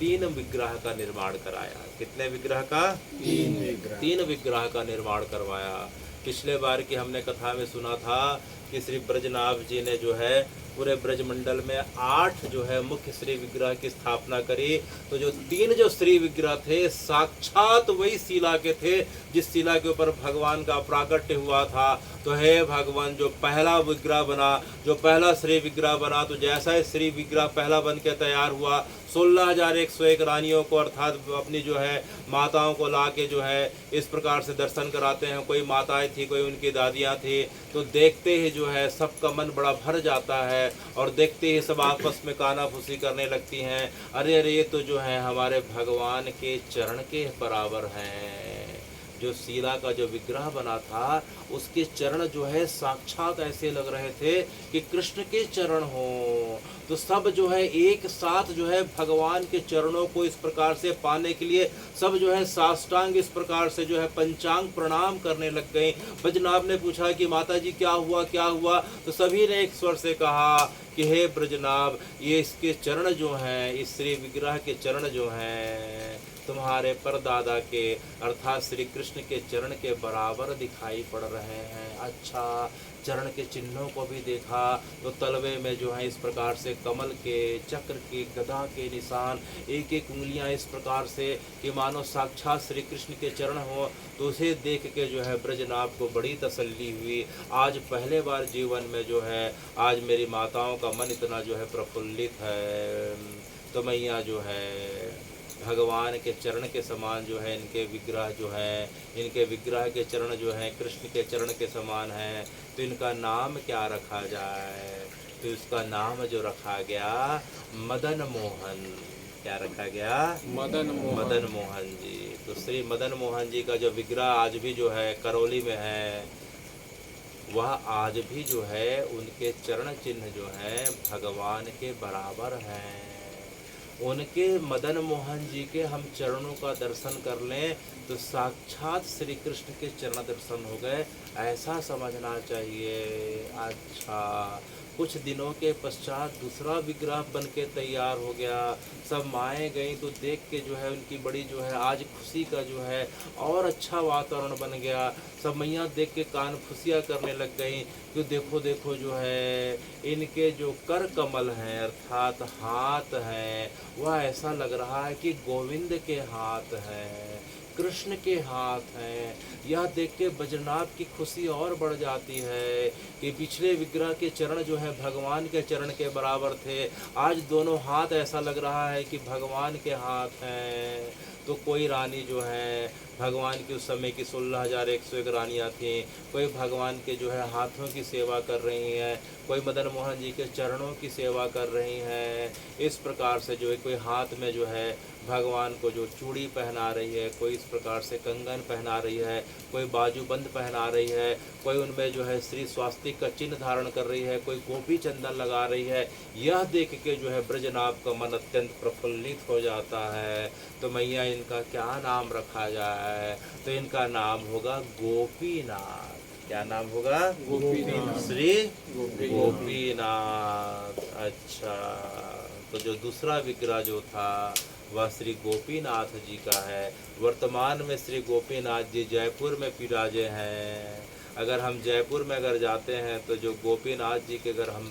3 विग्रह का निर्माण कराया। कितने विग्रह का? 3 विग्रह का निर्माण करवाया। पिछले बार की हमने कथा में सुना था कि श्री ब्रजनाभ जी ने जो है पूरे ब्रजमंडल में 8 जो है मुख्य श्री विग्रह की स्थापना करी। तो जो 3 जो श्री विग्रह थे साक्षात वही शिला के थे जिस शिला के ऊपर भगवान का प्राकट्य हुआ था। तो हे भगवान, जो पहला विग्रह बना, जो पहला श्री विग्रह बना, तो जैसा ही श्री विग्रह पहला बन के तैयार हुआ 16,101 रानियों को अर्थात अपनी जो है माताओं को ला के जो है इस प्रकार से दर्शन कराते हैं। कोई माताएं थी, कोई उनकी दादियां थी। तो देखते ही जो है सबका मन बड़ा भर जाता है और देखते ही सब आपस में कानाफूसी करने लगती हैं, अरे अरे ये तो जो है हमारे भगवान के चरण के बराबर हैं। जो शिला का जो विग्रह बना था उसके चरण जो है साक्षात ऐसे लग रहे थे कि कृष्ण के चरण हो। तो सब जो है एक साथ जो है भगवान के चरणों को इस प्रकार से पाने के लिए सब जो है साष्टांग इस प्रकार से जो है पंचांग प्रणाम करने लग गए। ब्रजनाभ ने पूछा कि माता जी क्या हुआ क्या हुआ? तो सभी ने एक स्वर से कहा कि हे ब्रजनाभ, ये इसके चरण जो हैं, इस श्री विग्रह के चरण जो हैं तुम्हारे परदादा के अर्थात श्री कृष्ण के चरण के बराबर दिखाई पड़ रहे हैं। अच्छा, चरण के चिन्हों को भी देखा तो तलवे में जो है इस प्रकार से कमल के, चक्र के, गदा के निशान, एक एक उंगलियां इस प्रकार से कि मानो साक्षात श्री कृष्ण के चरण हो। तो उसे देख के जो है ब्रजनाभ को बड़ी तसल्ली हुई। आज पहले बार जीवन में जो है आज मेरी माताओं का मन इतना जो है प्रफुल्लित है। तो मैया जो है भगवान के चरण के समान जो है इनके विग्रह जो है, इनके विग्रह के चरण जो हैं कृष्ण के चरण के समान हैं। तो इनका नाम क्या रखा जाए? तो इसका नाम जो रखा गया मदन मोहन। क्या रखा गया? मदन मोहन जी। तो श्री मदन मोहन जी का जो विग्रह आज भी जो है करौली में है, वह आज भी जो है उनके चरण चिन्ह जो है भगवान के बराबर हैं। उनके मदन मोहन जी के हम चरणों का दर्शन कर लें तो साक्षात श्री कृष्ण के चरण दर्शन हो गए, ऐसा समझना चाहिए। अच्छा, कुछ दिनों के पश्चात दूसरा विग्रह बन के तैयार हो गया। सब माएँ गई तो देख के जो है उनकी बड़ी जो है आज खुशी का जो है और अच्छा वातावरण बन गया। सब मैया देख के कान फुसियाँ करने लग गई कि देखो देखो जो है इनके जो कर कमल हैं अर्थात हाथ हैं वह ऐसा लग रहा है कि गोविंद के हाथ हैं, कृष्ण के हाथ हैं। यह देख के ब्रजनाभ की खुशी और बढ़ जाती है कि पिछले विग्रह के चरण जो है भगवान के चरण के बराबर थे, आज दोनों हाथ ऐसा लग रहा है कि भगवान के हाथ हैं। तो कोई रानी जो है भगवान की उस समय की 16,101 रानियाँ थीं, कोई भगवान के जो है हाथों की सेवा कर रही हैं, कोई मदन मोहन जी के चरणों की सेवा कर रही हैं। इस प्रकार से जो है कोई हाथ में जो है भगवान को जो चूड़ी पहना रही है, कोई इस प्रकार से कंगन पहना रही है, कोई बाजूबंद पहना रही है, कोई उनमें जो है श्री स्वास्तिक का चिन्ह धारण कर रही है, कोई गोपी चंदन लगा रही है। यह देख के जो है ब्रजनाभ का मन अत्यंत प्रफुल्लित हो जाता है। तो मैया इनका क्या नाम रखा जाए? तो इनका नाम होगा गोपीनाथ। क्या नाम होगा? गोपीनाथ। श्री गोपीनाथ। अच्छा, तो जो दूसरा विग्रह जो था वह श्री गोपीनाथ जी का है। वर्तमान में श्री गोपीनाथ जी जयपुर में विराजे हैं। अगर हम जयपुर में अगर जाते हैं तो जो गोपीनाथ जी के अगर हम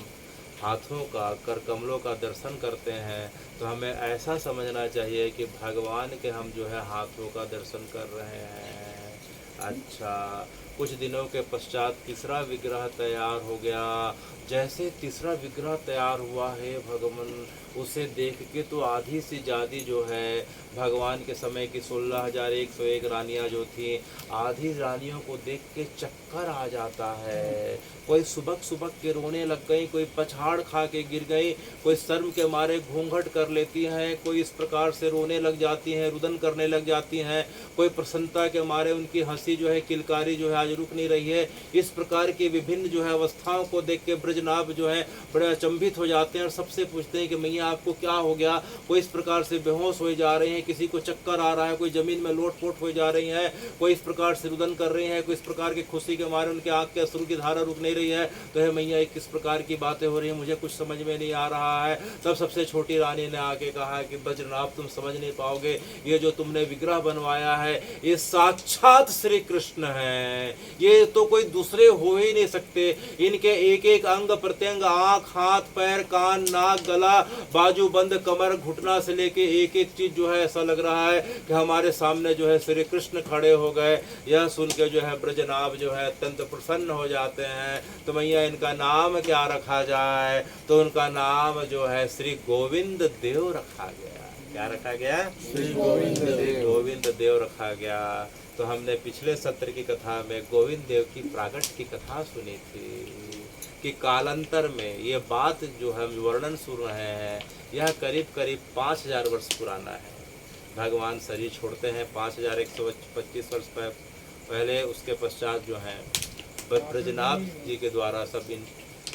हाथों का कर कमलों का दर्शन करते हैं तो हमें ऐसा समझना चाहिए कि भगवान के हम जो है हाथों का दर्शन कर रहे हैं। अच्छा, कुछ दिनों के पश्चात तीसरा विग्रह तैयार हो गया। जैसे तीसरा विग्रह तैयार हुआ है भगवान, उसे देख के तो आधी से ज़्यादा जो है भगवान के समय की 16,101 रानियाँ जो थीं, आधी रानियों को देख के चक्कर आ जाता है। कोई सुबक सुबक के रोने लग गई, कोई पछाड़ खा के गिर गई, कोई शर्म के मारे घूंघट कर लेती हैं, कोई इस प्रकार से रोने लग जाती हैं, रुदन करने लग जाती हैं, कोई प्रसन्नता के मारे उनकी हंसी जो है किलकारी जो है आज रुक नहीं रही है। इस प्रकार की विभिन्न जो है अवस्थाओं को देख के ब्रजनाभ जो है बड़े अचंभित हो जाते हैं और सबसे पूछते हैं कि मैया आपको क्या हो गया? कोई इस प्रकार से बेहोश हो जा रहे हैं, किसी को चक्कर आ रहा है, कोई जमीन में लोट-पोट हो जा रही है, कोई इस प्रकार से रुदन कर रहे हैं, कोई इस प्रकार की खुशी के मारे उनके आंख के अश्रु की धारा रुक नहीं रही है। तो है मैया किस प्रकार की बातें हो रही है, मुझे कुछ समझ में नहीं आ रहा है। तब सबसे छोटी रानी ने आके कहा कि ब्रजनाभ तुम समझ नहीं पाओगे, ये जो तुमने विग्रह बनवाया है ये साक्षात श्री कृष्ण है, ये तो कोई दूसरे हो ही नहीं सकते। इनके एक एक अंग अंग प्रत्यंग, आँख, हाथ, पैर, कान, नाक, गला, बाजू बंद, कमर, घुटना से लेके एक एक चीज जो है ऐसा लग रहा है कि हमारे सामने जो है श्री कृष्ण खड़े हो गए। यह सुन के जो है ब्रजनाभ जो है अत्यंत प्रसन्न हो जाते हैं। तो मैया इनका नाम क्या रखा जाए? तो उनका नाम जो है श्री गोविंद देव रखा गया। क्या रखा गया? श्री गोविंद देव। गोविंद देव रखा गया। तो हमने पिछले सत्र की कथा में गोविंद देव की प्रागट की कथा सुनी थी कि कालांतर में ये बात जो हम वर्णन सुन रहे हैं यह करीब करीब 5000 वर्ष पुराना है। भगवान शरीर छोड़ते हैं 5125 वर्ष पहले। उसके पश्चात जो है ब्रजनाभ जी के द्वारा सब इन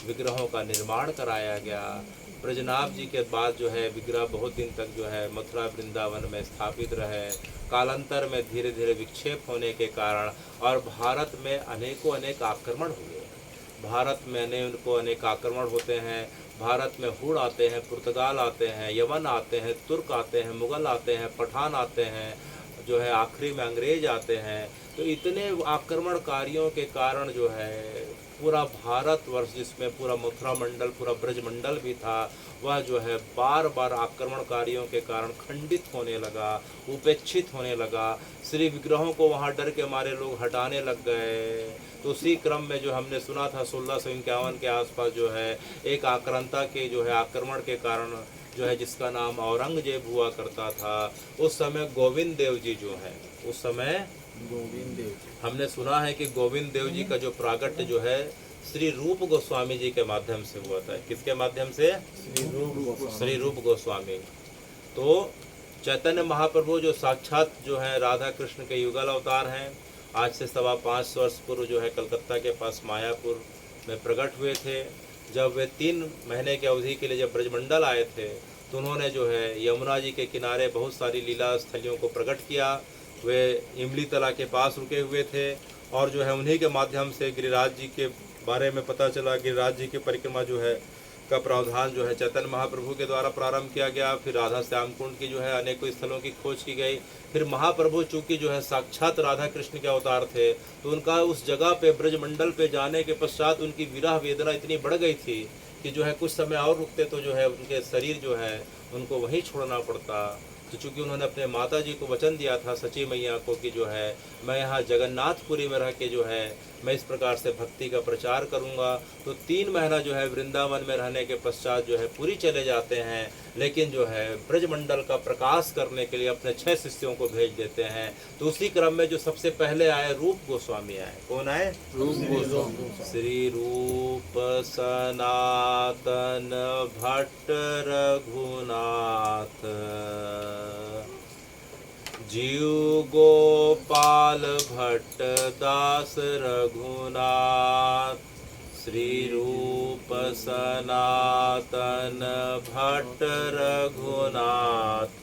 विग्रहों का निर्माण कराया गया। ब्रजनाभ जी के बाद जो है विग्रह बहुत दिन तक जो है मथुरा वृंदावन में स्थापित रहे। कालांतर में धीरे धीरे विक्षेप होने के कारण और भारत में अनेक आक्रमण हुए। भारत में अनेक आक्रमण होते हैं। भारत में हुड़ आते हैं, पुर्तगाल आते हैं, यवन आते हैं, तुर्क आते हैं, मुगल आते हैं, पठान आते हैं, जो है आखिरी में अंग्रेज आते हैं। तो इतने आक्रमणकारियों के कारण जो है पूरा भारतवर्ष, जिसमें पूरा मथुरा मंडल, पूरा ब्रज मंडल भी था, वह जो है बार बार आक्रमणकारियों के कारण खंडित होने लगा, उपेक्षित होने लगा। श्री विग्रहों को वहाँ डर के मारे लोग हटाने लग गए। तो उसी क्रम में जो हमने सुना था 1651 के आसपास जो है एक आक्रांता के जो है आक्रमण के कारण जो है जिसका नाम औरंगजेब हुआ करता था, उस समय गोविंद देव जी जो है उस समय गोविंद देव हमने सुना है कि गोविंद देव जी का जो प्रागट्य जो है श्री रूप गोस्वामी जी के माध्यम से हुआ था। किसके माध्यम से? श्री रूप गोस्वामी। तो चैतन्य महाप्रभु जो साक्षात जो है राधा कृष्ण के युगल अवतार हैं, आज से 525 वर्ष पूर्व जो है कलकत्ता के पास मायापुर में प्रकट हुए थे। जब वे 3 महीने की अवधि के लिए जब ब्रजमंडल आए थे तो उन्होंने जो है यमुना जी के किनारे बहुत सारी लीला स्थलियों को प्रकट किया। वे इमली तला के पास रुके हुए थे और जो है उन्हीं के माध्यम से गिरिराज जी के बारे में पता चला। गिरिराज जी की परिक्रमा जो है का प्रावधान जो है चैतन्य महाप्रभु के द्वारा प्रारंभ किया गया। फिर राधा श्याम कुंड की जो है अनेकों स्थलों की खोज की गई। फिर महाप्रभु चूंकि जो है साक्षात राधा कृष्ण के अवतार थे तो उनका उस जगह पे ब्रजमंडल पे जाने के पश्चात उनकी विरह वेदना इतनी बढ़ गई थी कि जो है कुछ समय और रुकते तो जो है उनके शरीर जो है उनको वहीं छोड़ना पड़ता। तो चूँकि उन्होंने अपने माता जी को वचन दिया था सची मैया को कि जो है मैं यहाँ जगन्नाथपुरी में रह के जो है मैं इस प्रकार से भक्ति का प्रचार करूँगा। तो 3 महीना जो है वृंदावन में रहने के पश्चात जो है पुरी चले जाते हैं, लेकिन जो है ब्रजमंडल का प्रकाश करने के लिए अपने 6 शिष्यों को भेज देते हैं। तो उसी क्रम में जो सबसे पहले आए रूप गोस्वामी आए। कौन आए? रूप गोस्वामी। श्री रूप सनातन भट्ट रघुनाथ जीव गोपाल भट्ट दास रघुनाथ श्री रूप सनातन भट्ट रघुनाथ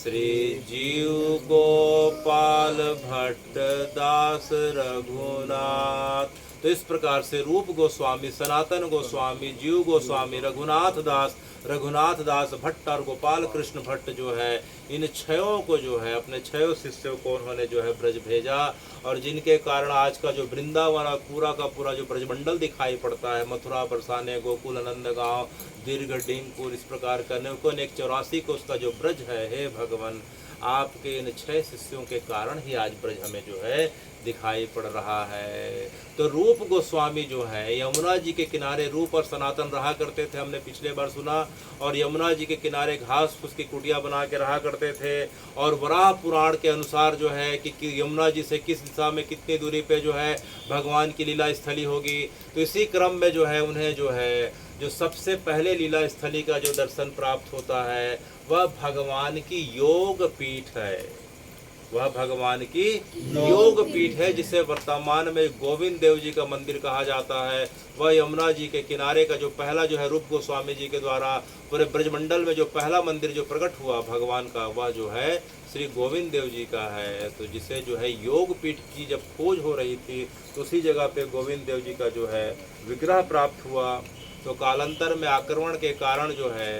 श्री जीव गोपाल भट्ट दास रघुनाथ। तो इस प्रकार से रूप गोस्वामी, सनातन गोस्वामी, जीव गोस्वामी, रघुनाथ दास भट्ट और गोपाल कृष्ण भट्ट जो है इन 6 को जो है अपने 6 शिष्यों को उन्होंने जो है ब्रज भेजा। और जिनके कारण आज का जो वृंदावन पूरा का पूरा जो ब्रजमंडल दिखाई पड़ता है, मथुरा, बरसाने, गोकुल, नंदगांव, दीर्घ, डिंगपुर, इस प्रकार का अनेकों 84 को उसका जो ब्रज है, हे भगवान आपके इन 6 शिष्यों के कारण ही आज ब्रज हमें जो है दिखाई पड़ रहा है। तो रूप गोस्वामी जो है यमुना जी के किनारे रूप और सनातन रहा करते थे, हमने पिछले बार सुना। और यमुना जी के किनारे घास फूस की कुटिया बना के रहा करते थे। और वराह पुराण के अनुसार जो है कि यमुना जी से किस दिशा में कितनी दूरी पे जो है भगवान की लीला स्थली होगी। तो इसी क्रम में जो है उन्हें जो है जो सबसे पहले लीला स्थली का जो दर्शन प्राप्त होता है वह भगवान की योग पीठ है। वह भगवान की योग पीठ है जिसे वर्तमान में गोविंद देव जी का मंदिर कहा जाता है। वह यमुना जी के किनारे का जो पहला जो है रूप गोस्वामी जी के द्वारा पूरे ब्रजमंडल में जो पहला मंदिर जो प्रकट हुआ भगवान का, वह जो है श्री गोविंद देव जी का है। तो जिसे जो है योग पीठ की जब खोज हो रही थी तो उसी जगह पे गोविंद देव जी का जो है विग्रह प्राप्त हुआ। तो कालांतर में आक्रमण के कारण जो है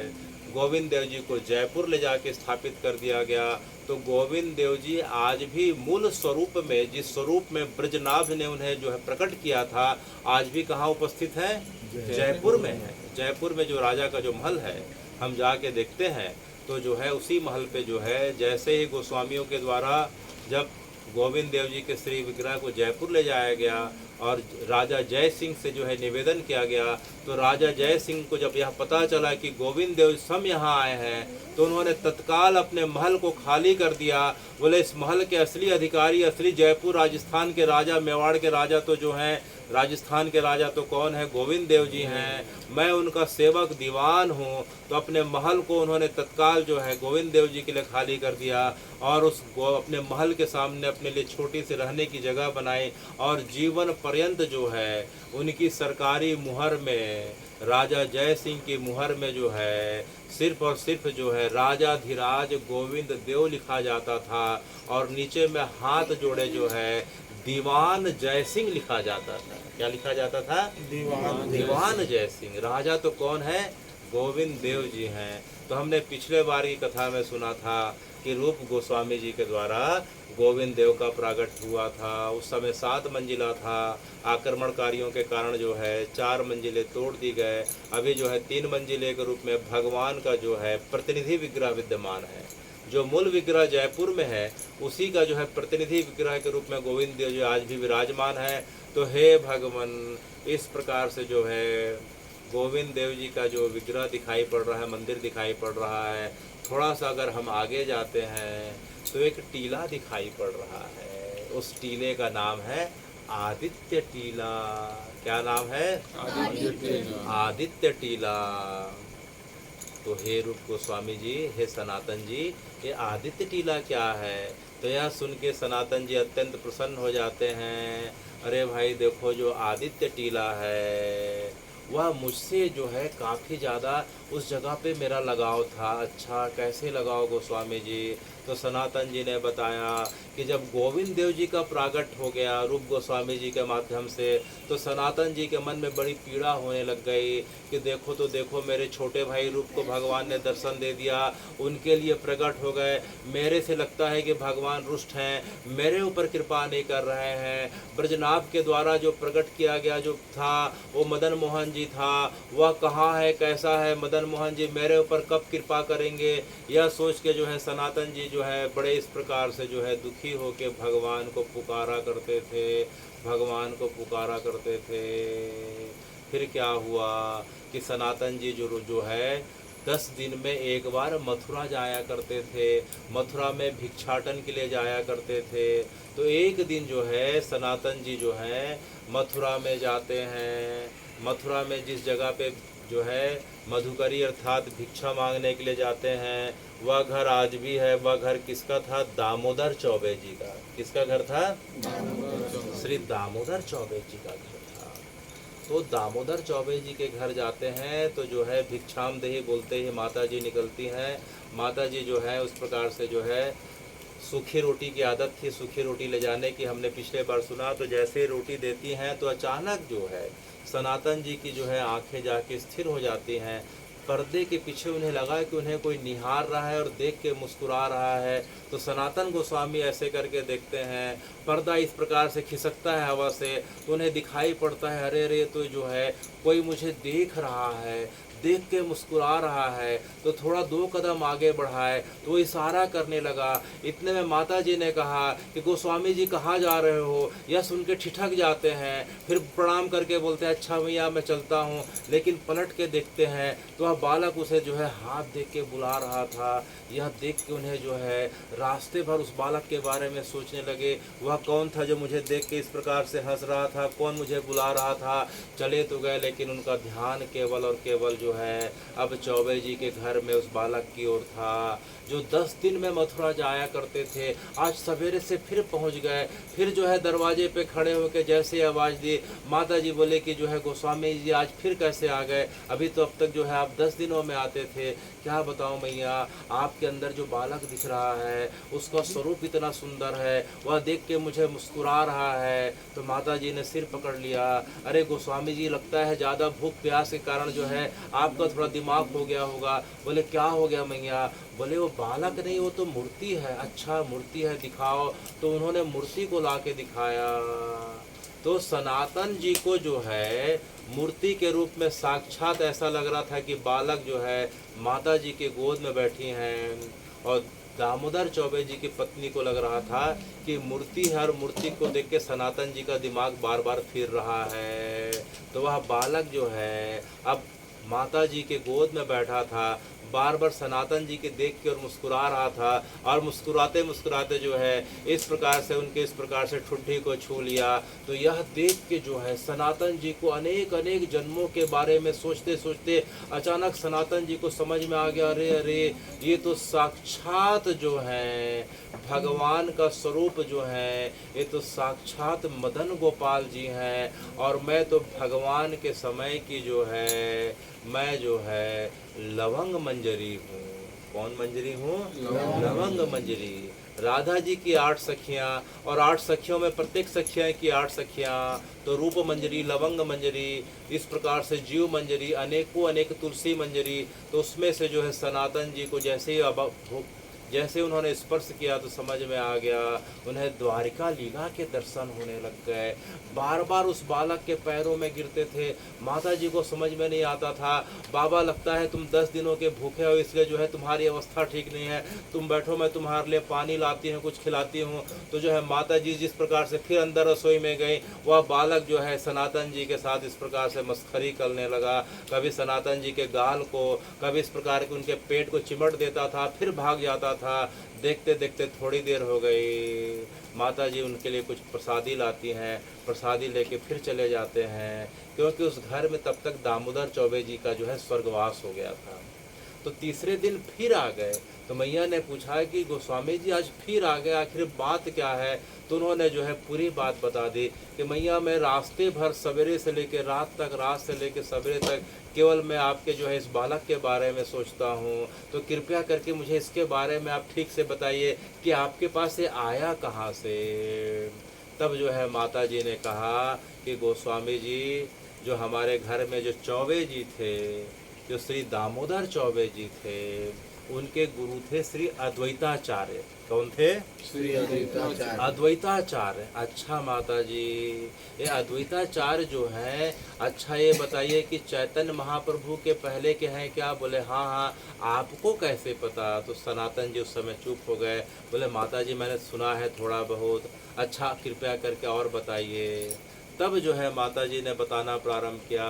गोविंद देव जी को जयपुर ले जाके स्थापित कर दिया गया। तो गोविंद देव जी आज भी मूल स्वरूप में, जिस स्वरूप में ब्रजनाभ ने उन्हें जो है प्रकट किया था, आज भी कहाँ उपस्थित है? जयपुर में है। जयपुर में जो राजा का जो महल है, हम जाके देखते हैं तो जो है उसी महल पे जो है, जैसे ही गोस्वामियों के द्वारा जब गोविंद देव जी के श्री विग्रह को जयपुर ले जाया गया और राजा जय सिंह से जो है निवेदन किया गया, तो राजा जय सिंह को जब यह पता चला कि गोविंद देव स्वयं यहाँ आए हैं, तो उन्होंने तत्काल अपने महल को खाली कर दिया। बोले इस महल के असली अधिकारी, असली जयपुर राजस्थान के राजा, मेवाड़ के राजा तो जो हैं, राजस्थान के राजा तो कौन है? गोविंद देव जी हैं। मैं उनका सेवक दीवान हूँ। तो अपने महल को उन्होंने तत्काल जो है गोविंद देव जी के लिए खाली कर दिया और अपने महल के सामने अपने लिए छोटी सी रहने की जगह बनाई और जीवन पर्यंत जो है उनकी सरकारी मुहर में, राजा जय सिंह की मुहर में जो है सिर्फ और सिर्फ जो है राजाधिराज गोविंद देव लिखा जाता था और नीचे में हाथ जोड़े जो है दीवान जय सिंह लिखा जाता था। क्या लिखा जाता था? दीवान जय सिंह। राजा तो कौन है? गोविंद देव जी हैं। तो हमने पिछले बार की कथा में सुना था कि रूप गोस्वामी जी के द्वारा गोविंद देव का प्रागट हुआ था। उस समय 7 मंजिला था, आक्रमणकारियों के कारण जो है 4 मंजिलें तोड़ दी गए। अभी जो है 3 मंजिले के रूप में भगवान का जो है प्रतिनिधि विग्रह विद्यमान है। जो मूल विग्रह जयपुर में है, उसी का जो है प्रतिनिधि विग्रह के रूप में गोविंद देव जो आज भी विराजमान है। तो हे भगवान, इस प्रकार से जो है गोविंद देव जी का जो विग्रह दिखाई पड़ रहा है, मंदिर दिखाई पड़ रहा है। थोड़ा सा अगर हम आगे जाते हैं तो एक टीला दिखाई पड़ रहा है। उस टीले का नाम है आदित्य टीला। क्या नाम है? आदित्य टीला। तो हे रूप गोस्वामी जी, हे सनातन जी, ये आदित्य टीला क्या है? तो यह सुन के सनातन जी अत्यंत प्रसन्न हो जाते हैं। अरे भाई देखो, जो आदित्य टीला है वह मुझसे जो है काफ़ी ज़्यादा उस जगह पे मेरा लगाव था। अच्छा, कैसे लगाव गोस्वामी जी? तो सनातन जी ने बताया कि जब गोविंद देव जी का प्रागट हो गया रूप गोस्वामी जी के माध्यम से, तो सनातन जी के मन में बड़ी पीड़ा होने लग गई कि देखो तो देखो, मेरे छोटे भाई रूप को भगवान ने दर्शन दे दिया, उनके लिए प्रकट हो गए। मेरे से लगता है कि भगवान रुष्ट हैं, मेरे ऊपर कृपा नहीं कर रहे हैं। ब्रजनाभ के द्वारा जो प्रकट किया गया जो था वो मदन मोहन जी था, वह कहाँ है, कैसा है मदन मोहन जी, मेरे ऊपर कब कृपा करेंगे? यह सोच के जो है सनातन जी जो है बड़े इस प्रकार से जो है दुखी होके भगवान को पुकारा करते थे, भगवान को पुकारा करते थे। फिर क्या हुआ कि सनातन जी जो है 10 दिन में एक बार मथुरा जाया करते थे, मथुरा में भिक्षाटन के लिए जाया करते थे। तो एक दिन जो है सनातन जी जो है मथुरा में जाते हैं। मथुरा में जिस जगह पे जो है मधुकरी अर्थात भिक्षा मांगने के लिए जाते हैं, वह घर आज भी है। वह घर किसका था? दामोदर चौबे जी का। किसका घर था? श्री दामोदर चौबे जी का घर था। तो दामोदर चौबे जी के घर जाते हैं तो जो है भिक्षाम देही बोलते ही माता जी निकलती हैं। माता जी जो है उस प्रकार से जो है सूखी रोटी की आदत थी, सूखी रोटी ले जाने की हमने पिछले बार सुना। तो जैसे ही रोटी देती हैं तो अचानक जो है सनातन जी की जो है आंखें जाके स्थिर हो जाती हैं। पर्दे के पीछे उन्हें लगा कि उन्हें कोई निहार रहा है और देख के मुस्कुरा रहा है। तो सनातन गोस्वामी ऐसे करके देखते हैं, पर्दा इस प्रकार से खिसकता है हवा से, तो उन्हें दिखाई पड़ता है अरे अरे, तो जो है कोई मुझे देख रहा है, देख के मुस्कुरा रहा है। तो थोड़ा 2 कदम आगे बढ़ाए तो वो इशारा करने लगा। इतने में माता जी ने कहा कि गोस्वामी जी कहाँ जा रहे हो? यह सुन के ठिठक जाते हैं, फिर प्रणाम करके बोलते हैं अच्छा भैया मैं चलता हूँ। लेकिन पलट के देखते हैं तो वह बालक उसे जो है हाथ देख के बुला रहा था। यह देख के उन्हें जो है रास्ते भर उस बालक के बारे में सोचने लगे, वह कौन था जो मुझे देख के इस प्रकार से हंस रहा था, कौन मुझे बुला रहा था। चले तो गए लेकिन उनका ध्यान केवल और केवल जो है अब चौबे जी के घर में उस बालक की ओर था जो 10 दिन में मथुरा जाया करते थे। आज सवेरे से फिर पहुंच गए, फिर जो है दरवाजे पे खड़े होकर जैसे आवाज़ दी, माता जी बोले कि जो है गोस्वामी जी आज फिर कैसे आ गए? अभी तो अब तक जो है आप 10 10 दिनों में आते थे। क्या बताऊं मैया, आपके अंदर जो बालक दिख रहा है उसका स्वरूप इतना सुंदर है, वह देख के मुझे मुस्कुरा रहा है। तो माता जी ने सिर पकड़ लिया। अरे गोस्वामी जी, लगता है ज़्यादा भूख प्यास के कारण जो है आपका थोड़ा दिमाग हो गया होगा। बोले क्या हो गया मैया? बोले वो बालक नहीं, वो तो मूर्ति है। अच्छा मूर्ति है, दिखाओ। तो उन्होंने मूर्ति को ला के दिखाया। तो सनातन जी को जो है मूर्ति के रूप में साक्षात ऐसा लग रहा था कि बालक जो है माता जी के गोद में बैठी हैं। और दामोदर चौबे जी की पत्नी को लग रहा था कि मूर्ति है, और मूर्ति को देख के सनातन जी का दिमाग बार बार फिर रहा है। तो वह बालक जो है अब माता जी के गोद में बैठा था, बार बार सनातन जी के देख के और मुस्कुरा रहा था। और मुस्कुराते मुस्कुराते जो है इस प्रकार से उनके इस प्रकार से ठुड्डी को छू लिया। तो यह देख के जो है सनातन जी को अनेक अनेक जन्मों के बारे में सोचते सोचते अचानक सनातन जी को समझ में आ गया, अरे अरे ये तो साक्षात जो है भगवान का स्वरूप जो है, ये तो साक्षात मदन गोपाल जी हैं। और मैं तो भगवान के समय की जो है मैं जो है लवंग मंजरी हूँ। कौन मंजरी हूँ? लवंग मंजरी। राधा जी की 8 सखियाँ, और 8 सखियों में प्रत्येक सखियाँ की 8 सखियाँ। तो रूप मंजरी, लवंग मंजरी, इस प्रकार से जीव मंजरी, अनेकों अनेक तुलसी मंजरी। तो उसमें से जो है सनातन जी को जैसे उन्होंने स्पर्श किया तो समझ में आ गया, उन्हें द्वारिका लीला के दर्शन होने लग गए। बार बार उस बालक के पैरों में गिरते थे। माता जी को समझ में नहीं आता था, बाबा लगता है तुम 10 दिनों के भूखे हो, इसलिए जो है तुम्हारी अवस्था ठीक नहीं है, तुम बैठो, मैं तुम्हारे लिए पानी लाती हूँ, कुछ खिलाती हूँ। तो जो है माता जी जिस प्रकार से फिर अंदर रसोई में गई, वह बालक जो है सनातन जी के साथ इस प्रकार से मस्खरी करने लगा। कभी सनातन जी के गाल को, कभी इस प्रकार के उनके पेट को चिमट देता था, फिर भाग जाता था। देखते देखते थोड़ी देर हो गई, माता जी उनके लिए कुछ प्रसादी लाती हैं, प्रसादी लेके फिर चले जाते हैं, क्योंकि उस घर में तब तक दामोदर चौबे जी का जो है स्वर्गवास हो गया था। तो तीसरे दिन फिर आ गए। तो मैया ने पूछा कि गोस्वामी जी आज फिर आ गए, आखिर बात क्या है? तो उन्होंने जो है पूरी बात बता दी कि मैया मैं रास्ते भर सवेरे से लेकर रात तक, रात से लेकर सवेरे तक केवल मैं आपके जो है इस बालक के बारे में सोचता हूँ। तो कृपया करके मुझे इसके बारे में आप ठीक से बताइए कि आपके पास ये आया कहाँ से? तब जो है माता जी ने कहा कि गोस्वामी जी, जो हमारे घर में जो चौबे जी थे, जो श्री दामोदर चौबे जी थे, उनके गुरु थे श्री अद्वैताचार्य। कौन थे? श्री अद्वैताचार्य। अद्वैताचार्य। अच्छा माता जी, ये अद्वैताचार्य जो हैं, अच्छा ये बताइए कि चैतन्य महाप्रभु के पहले के हैं क्या? बोले हाँ हाँ। आपको कैसे पता? तो सनातन जी उस समय चुप हो गए। बोले माता जी मैंने सुना है थोड़ा बहुत। अच्छा कृपया करके और बताइए। तब जो है माता जी ने बताना प्रारंभ किया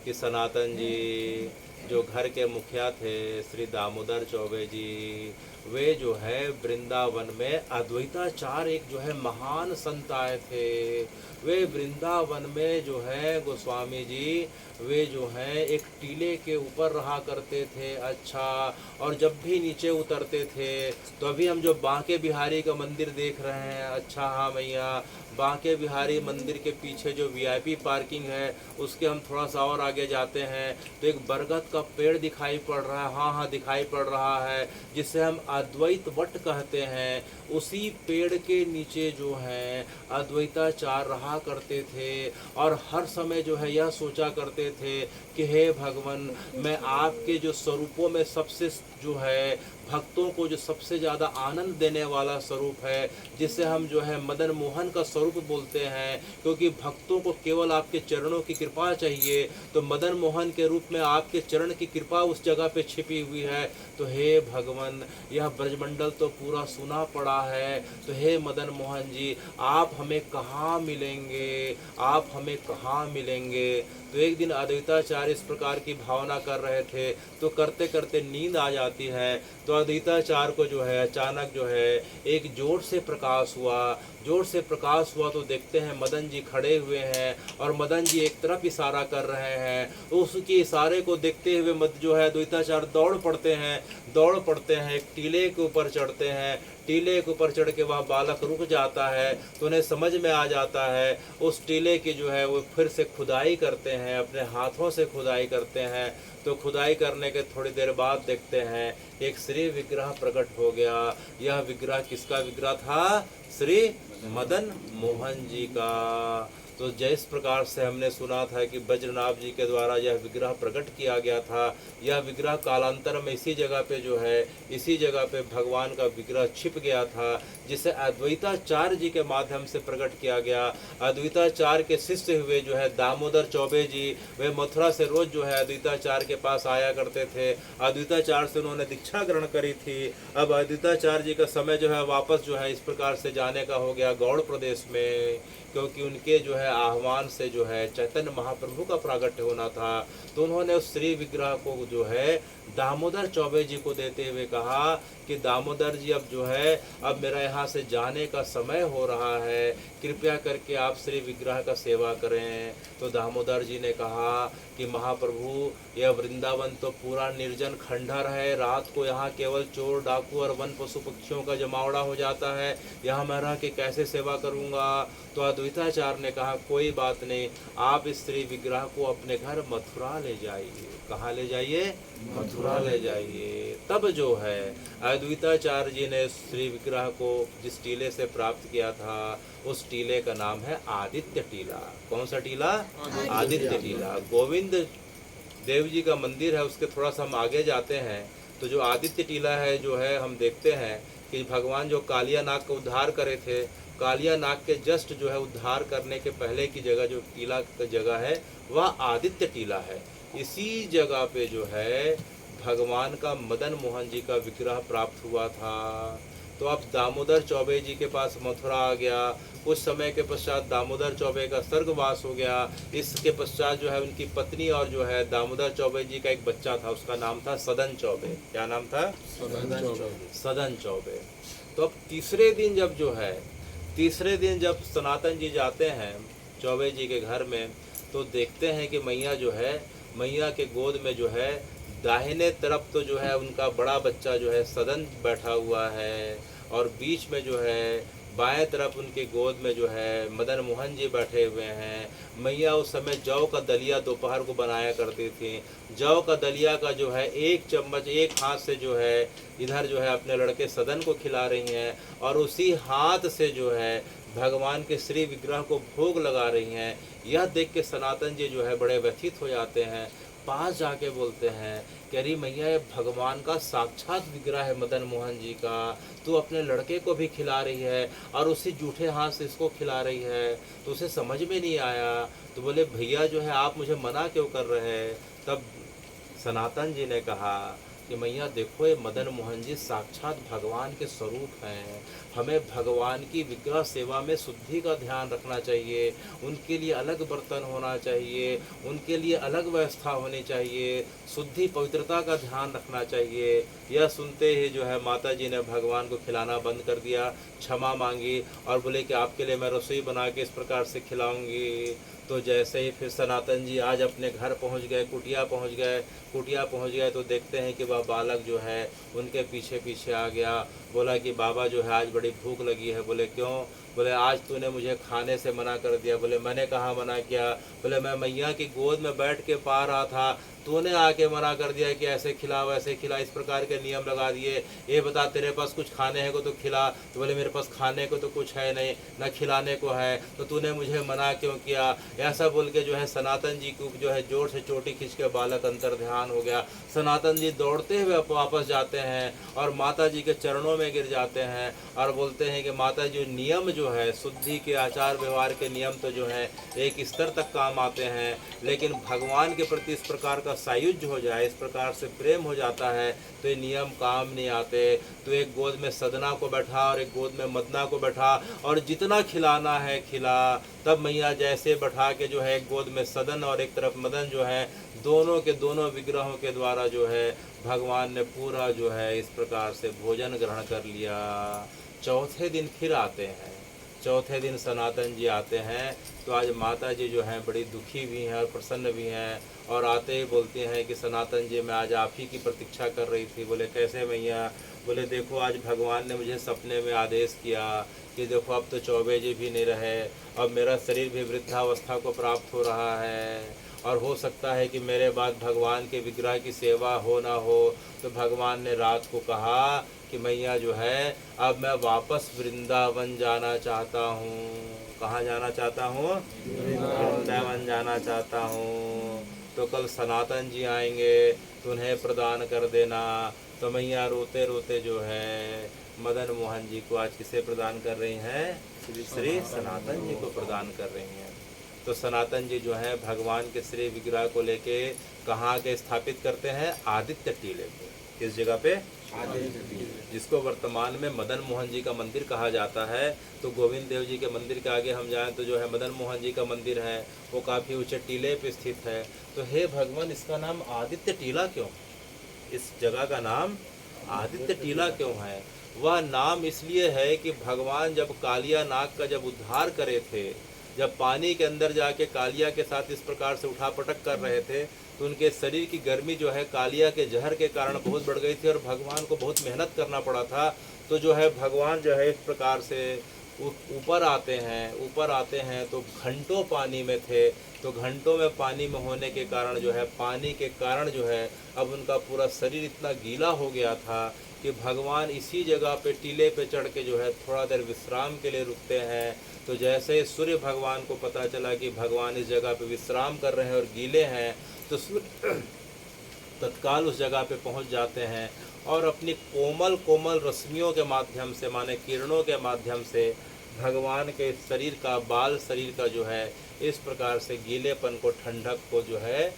कि सनातन जी जो घर के मुखिया थे श्री दामोदर चौबे जी, वे जो है वृंदावन में अद्वैताचार्य एक जो है महान संत आए थे। वे वृंदावन में जो है गोस्वामी जी, वे जो हैं एक टीले के ऊपर रहा करते थे। अच्छा, और जब भी नीचे उतरते थे तो अभी हम जो बांके बिहारी का मंदिर देख रहे हैं, अच्छा हाँ मैया, बांके बिहारी मंदिर के पीछे जो वीआईपी पार्किंग है, उसके हम थोड़ा सा और आगे जाते हैं तो एक बरगद का पेड़ दिखाई पड़ रहा है। हाँ हाँ दिखाई पड़ रहा है, जिसे हम अद्वैत वट कहते हैं। उसी पेड़ के नीचे जो है अद्वैताचार्य रहा करते थे, और हर समय जो है यह सोचा करते थे कि हे भगवान, मैं आपके जो स्वरूपों में सबसे जो है भक्तों को जो सबसे ज़्यादा आनंद देने वाला स्वरूप है, जिसे हम जो है मदन मोहन का स्वरूप बोलते हैं, क्योंकि भक्तों को केवल आपके चरणों की कृपा चाहिए, तो मदन मोहन के रूप में आपके चरण की कृपा उस जगह पे छिपी हुई है। तो हे भगवान, यह ब्रजमंडल तो पूरा सुना पड़ा है, तो हे मदन मोहन जी, आप हमें कहाँ मिलेंगे? आप हमें कहाँ मिलेंगे? तो एक दिन अद्वैताचार्य इस प्रकार की भावना कर रहे थे, तो करते करते नींद आ जाती है। तो अद्वैताचार्य को जो है अचानक जो है एक जोर से प्रकाश हुआ। जोर से प्रकाश हुआ तो देखते हैं मदन जी खड़े हुए हैं, और मदन जी एक तरफ इशारा कर रहे हैं। तो उसके इशारे को देखते हुए जो है अद्वैताचार्य दौड़ पड़ते हैं, एक टीले के ऊपर चढ़ते हैं। टीले के ऊपर चढ़ के वह बालक रुक जाता है, तो उन्हें समझ में आ जाता है। उस टीले की जो है वो फिर से खुदाई करते हैं, अपने हाथों से खुदाई करते हैं। तो खुदाई करने के थोड़ी देर बाद देखते हैं एक श्री विग्रह प्रकट हो गया। यह विग्रह किसका विग्रह था? श्री मदन मोहन जी का। तो जिस प्रकार से हमने सुना था कि वज्रनाभ जी के द्वारा यह विग्रह प्रकट किया गया था, यह विग्रह कालांतर में इसी जगह पे जो है, इसी जगह पे भगवान का विग्रह छिप गया था, जिसे अद्वैताचार्य जी के माध्यम से प्रकट किया गया। अद्वैताचार्य के शिष्य हुए जो है दामोदर चौबे जी, वे मथुरा से रोज जो है अद्वैताचार्य के पास आया करते थे। अद्वैताचार्य से उन्होंने दीक्षा ग्रहण करी थी। अब अद्वैताचार्य जी का समय जो है वापस जो है इस प्रकार से जाने का हो गया गौड़ प्रदेश में, क्योंकि उनके जो है आह्वान से जो है चैतन्य महाप्रभु का प्रागट्य होना था। तो उन्होंने उस श्री विग्रह को जो है दामोदर चौबे जी को देते हुए कहा कि दामोदर जी, अब जो है अब मेरा यहाँ से जाने का समय हो रहा है, कृपया करके आप श्री विग्रह का सेवा करें। तो दामोदर जी ने कहा कि महाप्रभु, यह वृंदावन तो पूरा निर्जन खंडहर है, रात को यहाँ केवल चोर डाकू और वन पशु पक्षियों का जमावड़ा हो जाता है, यहाँ मैं रह के कैसे सेवा करूँगा। तो अद्वैताचार्य ने कहा कोई बात नहीं, आप इस श्री विग्रह को अपने घर मथुरा ले जाइए। कहाँ ले जाइए? मथुरा ले जाइए। तब जो है अद्वैताचार्य जी ने श्री विग्रह को जिस टीले से प्राप्त किया था, उस टीले का नाम है आदित्य टीला। कौन सा टीला? आदित्य टीला। गोविंद देव जी का मंदिर है, उसके थोड़ा सा हम आगे जाते हैं तो जो आदित्य टीला है जो है, हम देखते हैं कि भगवान जो कालिया नाग का उद्धार करे थे, कालिया नाग के जस्ट जो है उद्धार करने के पहले की जगह जो टीला का जगह है वह आदित्य टीला है। इसी जगह पे जो है भगवान का मदन मोहन जी का विग्रह प्राप्त हुआ था। तो अब दामोदर चौबे जी के पास मथुरा आ गया। कुछ समय के पश्चात दामोदर चौबे का स्वर्गवास हो गया। इसके पश्चात जो है उनकी पत्नी और जो है दामोदर चौबे जी का एक बच्चा था, उसका नाम था सदन चौबे। क्या नाम था? सदन चौबे। तो अब तीसरे दिन जब सनातन जी जाते हैं चौबे जी के घर में, तो देखते हैं कि मैया जो है, मैया के गोद में जो है दाहिने तरफ तो जो है उनका बड़ा बच्चा जो है सदन बैठा हुआ है, और बीच में जो है बाएं तरफ उनके गोद में जो है मदन मोहन जी बैठे हुए हैं। मैया उस समय जौ का दलिया दोपहर को बनाया करती थी। जौ का दलिया का जो है एक चम्मच एक हाथ से जो है इधर जो है अपने लड़के सदन को खिला रही हैं, और उसी हाथ से जो है भगवान के श्री विग्रह को भोग लगा रही हैं। यह देख के सनातन जी जो है बड़े व्यथित हो जाते हैं। पास जाके बोलते हैं कि अरे मैया, ये भगवान का साक्षात विग्रह है मदन मोहन जी का, तू अपने लड़के को भी खिला रही है और उसी जूठे हाथ से इसको खिला रही है। तो उसे समझ में नहीं आया। तो बोले भैया जो है आप मुझे मना क्यों कर रहे हैं? तब सनातन जी ने कहा कि मैया देखो, ये मदन मोहन जी साक्षात भगवान के स्वरूप हैं। हमें भगवान की विग्रह सेवा में शुद्धि का ध्यान रखना चाहिए, उनके लिए अलग बर्तन होना चाहिए, उनके लिए अलग व्यवस्था होनी चाहिए, शुद्धि पवित्रता का ध्यान रखना चाहिए। यह सुनते ही जो है माता जी ने भगवान को खिलाना बंद कर दिया, क्षमा मांगी और बोले कि आपके लिए मैं रसोई बना के इस प्रकार से खिलाऊंगी। तो जैसे ही फिर सनातन जी आज अपने घर पहुंच गए, कुटिया पहुंच गए तो देखते हैं कि वह बालक जो है उनके पीछे पीछे आ गया। बोला कि बाबा जो है आज बड़ी भूख लगी है। बोले क्यों? बोले आज तूने मुझे खाने से मना कर दिया। बोले मैंने कहाँ मना किया? बोले मैं मैया की गोद में बैठ के पा रहा था, तूने आके मना कर दिया कि ऐसे खिला वैसे खिला, इस प्रकार के नियम लगा दिए। ये बता तेरे पास कुछ खाने है को तो खिला। तो बोले मेरे पास खाने को तो कुछ है नहीं, न खिलाने को है, तो तूने मुझे मना क्यों किया? ऐसा बोल के जो है सनातन जी को जो है जोर से चोटी खींच के बालक अंतर ध्यान हो गया। सनातन जी दौड़ते हुए वापस जाते हैं और माता जी के चरणों में गिर जाते हैं और बोलते हैं कि माता जी, नियम जो है शुद्धि के आचार व्यवहार के नियम तो जो है एक स्तर तक काम आते हैं, लेकिन भगवान के प्रति इस प्रकार का सायुज्य हो जाए, इस प्रकार से प्रेम हो जाता है तो ये नियम काम नहीं आते। तो एक गोद में सदना को बैठा और एक गोद में मदना को बैठा और जितना खिलाना है खिला। तब मैया जैसे बैठा के जो है एक गोद में सदन और एक तरफ मदन जो है दोनों के दोनों विग्रहों के द्वारा जो है भगवान ने पूरा जो है इस प्रकार से भोजन ग्रहण कर लिया। चौथे दिन फिर आते हैं, चौथे दिन सनातन जी आते हैं। तो आज माता जी जो हैं बड़ी दुखी भी हैं और प्रसन्न भी हैं, और आते ही बोलती हैं कि सनातन जी मैं आज आप ही की प्रतीक्षा कर रही थी। बोले कैसे मैया? बोले देखो आज भगवान ने मुझे सपने में आदेश किया कि देखो अब तो 24 जी भी नहीं रहे, अब मेरा शरीर भी वृद्धावस्था को प्राप्त हो रहा है और हो सकता है कि मेरे बाद भगवान के विग्रह की सेवा हो ना हो। तो भगवान ने रात को कहा कि मैया जो है अब मैं वापस वृंदावन जाना चाहता हूँ। कहाँ जाना चाहता हूँ? वृंदावन जाना चाहता हूँ। तो कल सनातन जी आएंगे तो उन्हें प्रदान कर देना। तो मैया रोते रोते जो है मदन मोहन जी को आज किसे प्रदान कर रही हैं? श्री सनातन जी को प्रदान कर रही हैं। तो सनातन जी जो है भगवान के श्री विग्रह को लेके कहाँ के स्थापित करते हैं? आदित्य टीले पे। किस जगह पे? जिसको वर्तमान में मदन मोहन जी का मंदिर कहा जाता है। तो गोविंद देव जी के मंदिर के आगे हम जाएं तो जो है मदन मोहन जी का मंदिर है, वो काफ़ी ऊंचे टीले पे स्थित है। तो हे भगवान, इसका नाम आदित्य टीला क्यों? इस जगह का नाम आदित्य टीला क्यों है? वह नाम इसलिए है कि भगवान जब कालिया नाग का जब उद्धार करे थे, जब पानी के अंदर जाके कालिया के साथ इस प्रकार से उठापटक कर रहे थे, तो उनके शरीर की गर्मी जो है कालिया के जहर के कारण बहुत बढ़ गई थी और भगवान को बहुत मेहनत करना पड़ा था। तो जो है भगवान जो है इस प्रकार से ऊपर आते हैं तो घंटों पानी में थे। तो घंटों में पानी में होने के कारण जो है, पानी के कारण जो है अब उनका पूरा शरीर इतना गीला हो गया था कि भगवान इसी जगह पे टीले पे चढ़ के जो है थोड़ा देर विश्राम के लिए रुकते हैं। तो जैसे सूर्य भगवान को पता चला कि भगवान इस जगह पे विश्राम कर रहे हैं और गीले हैं, तो सूर्य तत्काल उस जगह पे पहुंच जाते हैं और अपनी कोमल कोमल रश्मियों के माध्यम से, माने किरणों के माध्यम से भगवान के शरीर का, बाल शरीर का जो है इस प्रकार से गीलेपन को, ठंडक को जो है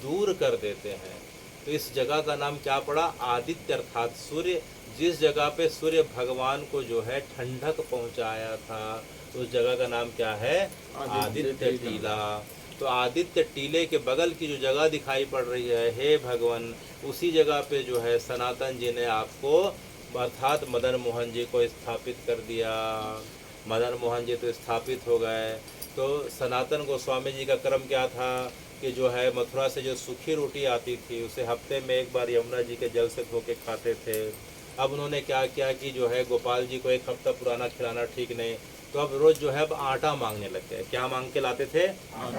दूर कर देते हैं। तो इस जगह का नाम क्या पड़ा? आदित्य, अर्थात सूर्य। जिस जगह पे सूर्य भगवान को जो है ठंडक पहुंचाया था, उस जगह का नाम क्या है? आदित्य टीला। तो आदित्य टीले के बगल की जो जगह दिखाई पड़ रही है, हे भगवान, उसी जगह पे जो है सनातन जी ने आपको, अर्थात मदन मोहन जी को स्थापित कर दिया। मदन मोहन जी तो स्थापित हो गए। तो सनातन गोस्वामी जी का कर्म क्या था कि जो है मथुरा से जो सूखी रोटी आती थी उसे हफ्ते में एक बार यमुना जी के जल से धो के खाते थे। अब उन्होंने क्या किया कि जो है गोपाल जी को एक हफ्ता पुराना खिलाना ठीक नहीं, तो अब रोज़ जो है अब आटा मांगने लग गए। क्या मांग के लाते थे?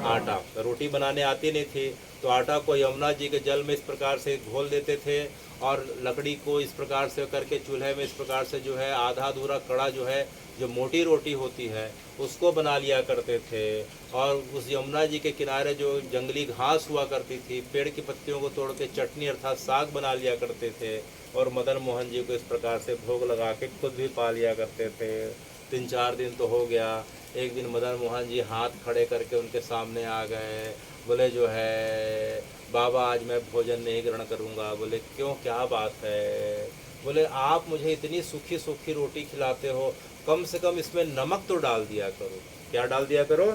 आटा। तो रोटी बनाने आती नहीं थी, तो आटा को यमुना जी के जल में इस प्रकार से घोल देते थे और लकड़ी को इस प्रकार से करके चूल्हे में इस प्रकार से जो है आधा अधूरा कड़ा जो है, जो मोटी रोटी होती है, उसको बना लिया करते थे। और उस यमुना जी के किनारे जो जंगली घास हुआ करती थी, पेड़ की पत्तियों को तोड़ के चटनी अर्थात साग बना लिया करते थे और मदन मोहन जी को इस प्रकार से भोग लगा के खुद भी पा लिया करते थे। 3-4 दिन तो हो गया। एक दिन मदन मोहन जी हाथ खड़े करके उनके सामने आ गए। बोले जो है बाबा आज मैं भोजन नहीं ग्रहण करूँगा। बोले क्यों, क्या बात है? बोले आप मुझे इतनी सूखी सूखी रोटी खिलाते हो, कम से कम इसमें नमक तो डाल दिया करो। क्या डाल दिया करो?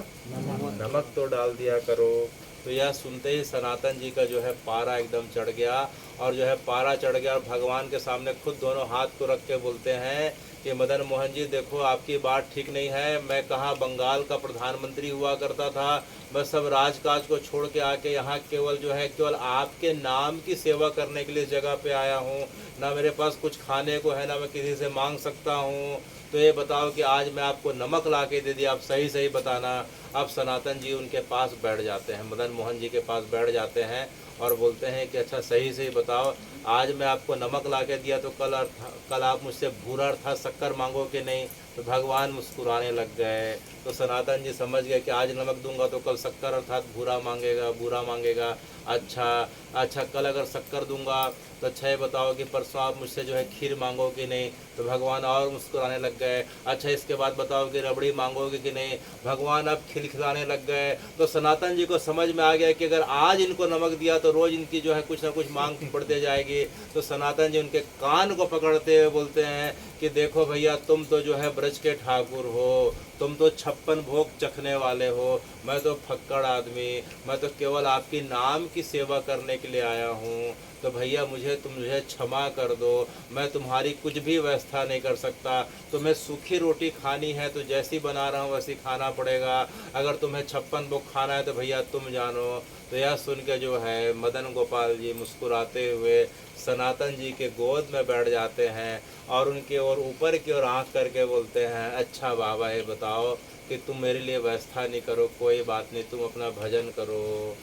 नमक तो डाल दिया करो। तो यह सुनते ही सनातन जी का जो है पारा एकदम चढ़ गया और जो है पारा चढ़ गया और भगवान के सामने खुद दोनों हाथ को रख के बोलते हैं कि मदन मोहन जी देखो आपकी बात ठीक नहीं है। मैं कहाँ बंगाल का प्रधानमंत्री हुआ करता था, बस सब राजकाज को छोड़ के आके यहाँ केवल जो है केवल आपके नाम की सेवा करने के लिए इस जगह पे आया हूँ। ना मेरे पास कुछ खाने को है, ना मैं किसी से मांग सकता हूँ। तो ये बताओ कि आज मैं आपको नमक ला के दे दिया, आप सही सही बताना। अब सनातन जी उनके पास बैठ जाते हैं, मदन मोहन जी के पास बैठ जाते हैं और बोलते हैं कि अच्छा सही सही बताओ, आज मैं आपको नमक ला के दिया तो कल आप मुझसे भूरा अर्थात शक्कर मांगोगे नहीं। तो भगवान मुस्कुराने लग गए। तो सनातन जी समझ गए कि आज नमक दूंगा तो कल शक्कर अर्थात भूरा मांगेगा। अच्छा कल अगर शक्कर दूंगा तो अच्छा ये बताओ कि परसों आप मुझसे जो है खीर मांगोगे नहीं। तो भगवान और मुस्कुराने लग गए। अच्छा इसके बाद बताओ कि रबड़ी मांगोगे कि नहीं। भगवान अब खिलखिलाने लग गए। तो सनातन जी को समझ में आ गया कि अगर आज इनको नमक दिया तो रोज़ इनकी जो है कुछ ना कुछ मांग बढ़ते जाएगी। तो सनातन जी उनके कान को पकड़ते हुए बोलते हैं कि देखो भैया, तुम तो जो है ब्रज के ठाकुर हो, तुम तो 56 भोग चखने वाले हो, मैं तो फक्कड़ आदमी, मैं तो केवल आपकी नाम की सेवा करने के लिए आया हूँ, तो भैया मुझे क्षमा कर दो, मैं तुम्हारी कुछ भी व्यवस्था नहीं कर सकता। तुम्हें सूखी रोटी खानी है तो जैसी बना रहा हूँ वैसी खाना पड़ेगा, अगर तुम्हें 56 भोग खाना है तो भैया तुम जानो। तो यह सुन के जो है मदन गोपाल जी मुस्कुराते हुए सनातन जी के गोद में बैठ जाते हैं और उनके और ऊपर की ओर आँख करके बोलते हैं, अच्छा बाबा ये बताओ कि तुम मेरे लिए व्यवस्था नहीं करो, कोई बात नहीं, तुम अपना भजन करो,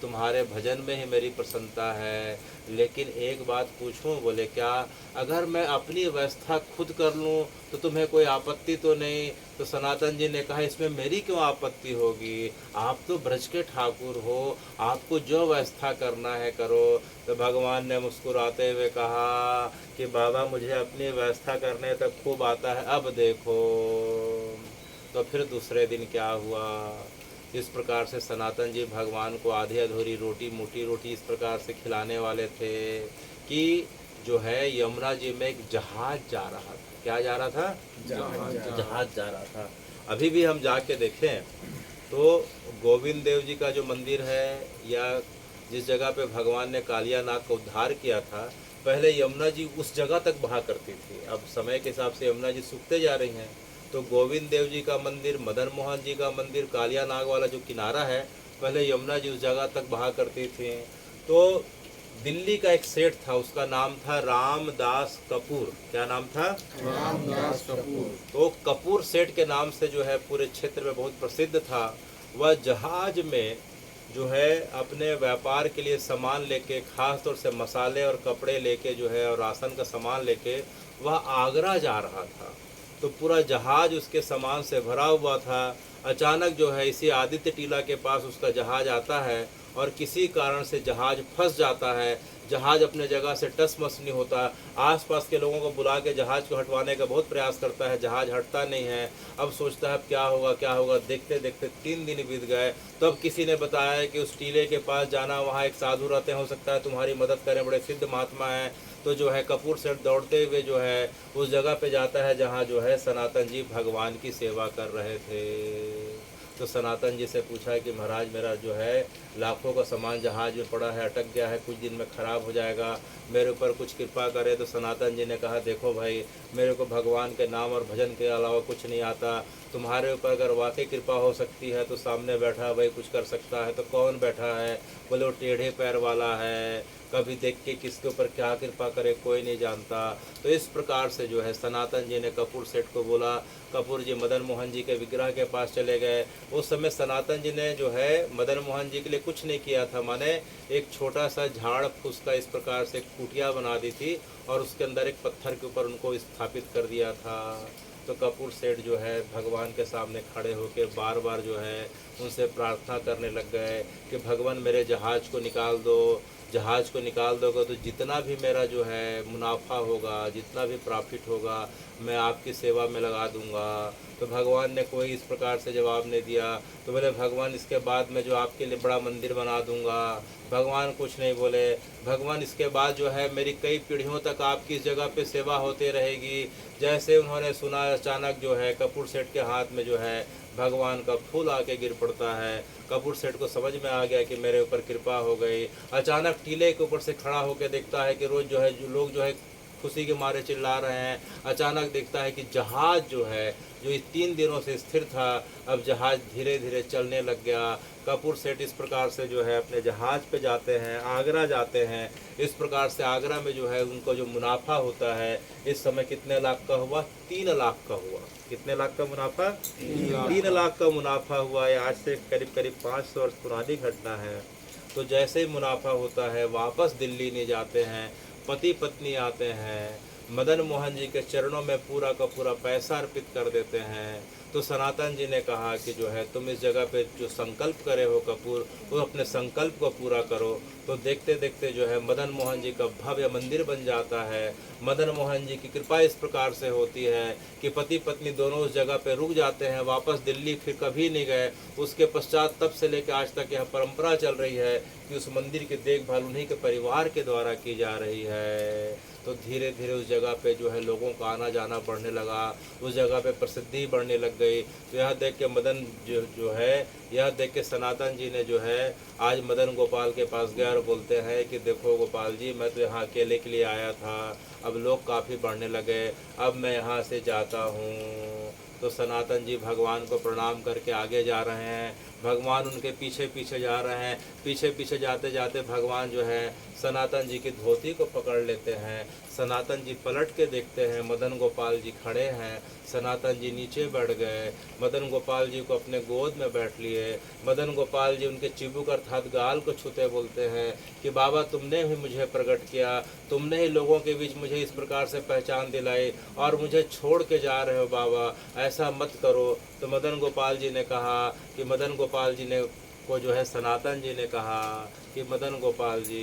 तुम्हारे भजन में ही मेरी प्रसन्नता है। लेकिन एक बात पूछूं? बोले क्या? अगर मैं अपनी व्यवस्था खुद कर लूं तो तुम्हें कोई आपत्ति तो नहीं? तो सनातन जी ने कहा, इसमें मेरी क्यों आपत्ति होगी, आप तो ब्रज के ठाकुर हो, आपको जो व्यवस्था करना है करो। तो भगवान ने मुस्कुराते हुए कहा कि बाबा मुझे अपनी व्यवस्था करने तक खूब आता है, अब देखो। तो फिर दूसरे दिन क्या हुआ? इस प्रकार से सनातन जी भगवान को आधी अधूरी रोटी, मोटी रोटी इस प्रकार से खिलाने वाले थे कि जो है यमुना जी में एक जहाज जा रहा था। क्या जा रहा था? जहाज जा रहा था। अभी भी हम जाके देखें तो गोविंद देव जी का जो मंदिर है या जिस जगह पे भगवान ने कालिया नाग का उद्धार किया था, पहले यमुना जी उस जगह तक बहा करती थी। अब समय के हिसाब से यमुना जी सूखते जा रही हैं, तो गोविंद देव जी का मंदिर, मदन मोहन जी का मंदिर, कालिया नाग वाला जो किनारा है, पहले यमुना जी उस जगह तक बहा करती थी। तो दिल्ली का एक सेठ था, उसका नाम था रामदास कपूर। क्या नाम था? रामदास कपूर। तो कपूर सेठ के नाम से जो है पूरे क्षेत्र में बहुत प्रसिद्ध था। वह जहाज में जो है अपने व्यापार के लिए सामान लेके, खास तौर से मसाले और कपड़े लेके जो है और राशन का सामान लेके वह आगरा जा रहा था। तो पूरा जहाज उसके सामान से भरा हुआ था। अचानक जो है इसी आदित्य टीला के पास उसका जहाज आता है और किसी कारण से जहाज फंस जाता है। जहाज अपने जगह से टस मस नहीं होता। आसपास के लोगों को बुला के जहाज को हटवाने का बहुत प्रयास करता है, जहाज हटता नहीं है। अब सोचता है क्या होगा क्या होगा। देखते देखते 3 दिन बीत गए। तब किसी ने बताया कि उस टीले के पास जाना, वहाँ एक साधु रहते हैं, हो सकता है तुम्हारी मदद करें, बड़े सिद्ध महात्मा हैं। तो जो है कपूर सेठ दौड़ते हुए जो है उस जगह पे जाता है जहाँ जो है सनातन जी भगवान की सेवा कर रहे थे। तो सनातन जी से पूछा कि महाराज मेरा जो है लाखों का सामान जहाज में पड़ा है, अटक गया है, कुछ दिन में ख़राब हो जाएगा, मेरे ऊपर कुछ कृपा करे। तो सनातन जी ने कहा, देखो भाई, मेरे को भगवान के नाम और भजन के अलावा कुछ नहीं आता। तुम्हारे ऊपर अगर वाकई कृपा हो सकती है तो सामने बैठा भाई कुछ कर सकता है। तो कौन बैठा है? बोले वो टेढ़े पैर वाला है, कभी देख के किसके ऊपर क्या कृपा करे कोई नहीं जानता। तो इस प्रकार से जो है सनातन जी ने कपूर सेठ को बोला। कपूर जी मदन मोहन जी के विग्रह के पास चले गए। उस समय सनातन जी ने जो है मदन मोहन जी के लिए कुछ नहीं किया था, माने एक छोटा सा झाड़ फूस का इस प्रकार से कुटिया बना दी थी और उसके अंदर एक पत्थर के ऊपर उनको स्थापित कर दिया था। तो कपूर सेठ जो है भगवान के सामने खड़े होकर बार बार जो है उनसे प्रार्थना करने लग गए कि भगवान मेरे जहाज़ को निकाल दो, जहाज़ को निकाल दोगे तो जितना भी मेरा जो है मुनाफा होगा, जितना भी प्रॉफिट होगा, मैं आपकी सेवा में लगा दूंगा। तो भगवान ने कोई इस प्रकार से जवाब नहीं दिया। तो बोले भगवान इसके बाद मैं जो आपके लिए बड़ा मंदिर बना दूंगा। भगवान कुछ नहीं बोले। भगवान इसके बाद जो है मेरी कई पीढ़ियों तक आपकी इस जगह पे सेवा होती रहेगी। जैसे उन्होंने सुना, अचानक जो है कपूर सेठ के हाथ में जो है भगवान का फूल आके गिर पड़ता है। कपूर सेठ को समझ में आ गया कि मेरे ऊपर कृपा हो गई। अचानक टीले के ऊपर से खड़ा होकर देखता है कि रोज़ जो है लोग जो है खुशी के मारे चिल्ला रहे हैं। अचानक देखता है कि जहाज़ जो है जो इस 3 दिनों से स्थिर था, अब जहाज़ धीरे धीरे चलने लग गया। कपूर सेठ इस प्रकार से जो है अपने जहाज़ पे जाते हैं, आगरा जाते हैं। इस प्रकार से आगरा में जो है उनको जो मुनाफा होता है इस समय कितने लाख का हुआ? 3 लाख का हुआ। कितने लाख का मुनाफा? 3 लाख का मुनाफा हुआ है। आज से करीब करीब 500 वर्ष पुरानी घटना है। तो जैसे ही मुनाफा होता है वापस दिल्ली नहीं जाते हैं, पति पत्नी आते हैं, मदन मोहन जी के चरणों में पूरा का पूरा पैसा अर्पित कर देते हैं। तो सनातन जी ने कहा कि जो है तुम इस जगह पे जो संकल्प करे हो कपूर, वो अपने संकल्प को पूरा करो। तो देखते देखते जो है मदन मोहन जी का भव्य मंदिर बन जाता है। मदन मोहन जी की कृपा इस प्रकार से होती है कि पति पत्नी दोनों उस जगह पे रुक जाते हैं, वापस दिल्ली फिर कभी नहीं गए। उसके पश्चात तब से लेकर आज तक यह परंपरा चल रही है कि उस मंदिर की देखभाल उन्हीं के परिवार के द्वारा की जा रही है। तो धीरे धीरे उस जगह पे जो है लोगों का आना जाना बढ़ने लगा, उस जगह पे प्रसिद्धि बढ़ने लग गई। तो यह देख के मदन जो है, यह देख के सनातन जी ने जो है आज मदन गोपाल के पास गए और बोलते हैं कि देखो गोपाल जी, मैं तो यहाँ अकेले के लिए आया था, अब लोग काफ़ी बढ़ने लगे, अब मैं यहाँ से जाता हूँ। तो सनातन जी भगवान को प्रणाम करके आगे जा रहे हैं, भगवान उनके पीछे पीछे जा रहे हैं। पीछे पीछे जाते जाते भगवान जो है सनातन जी की धोती को पकड़ लेते हैं। सनातन जी पलट के देखते हैं, मदन गोपाल जी खड़े हैं। सनातन जी नीचे बैठ गए, मदन गोपाल जी को अपने गोद में बैठ लिए। मदन गोपाल जी उनके चिबुक अर्थात गाल को छूते बोलते हैं कि बाबा तुमने भी मुझे प्रकट किया, तुमने ही लोगों के बीच मुझे इस प्रकार से पहचान दिलाई और मुझे छोड़ के जा रहे हो बाबा, ऐसा मत करो। तो मदन गोपाल जी ने कहा कि मदन गोपाल जी ने को जो है सनातन जी ने कहा कि मदन गोपाल जी,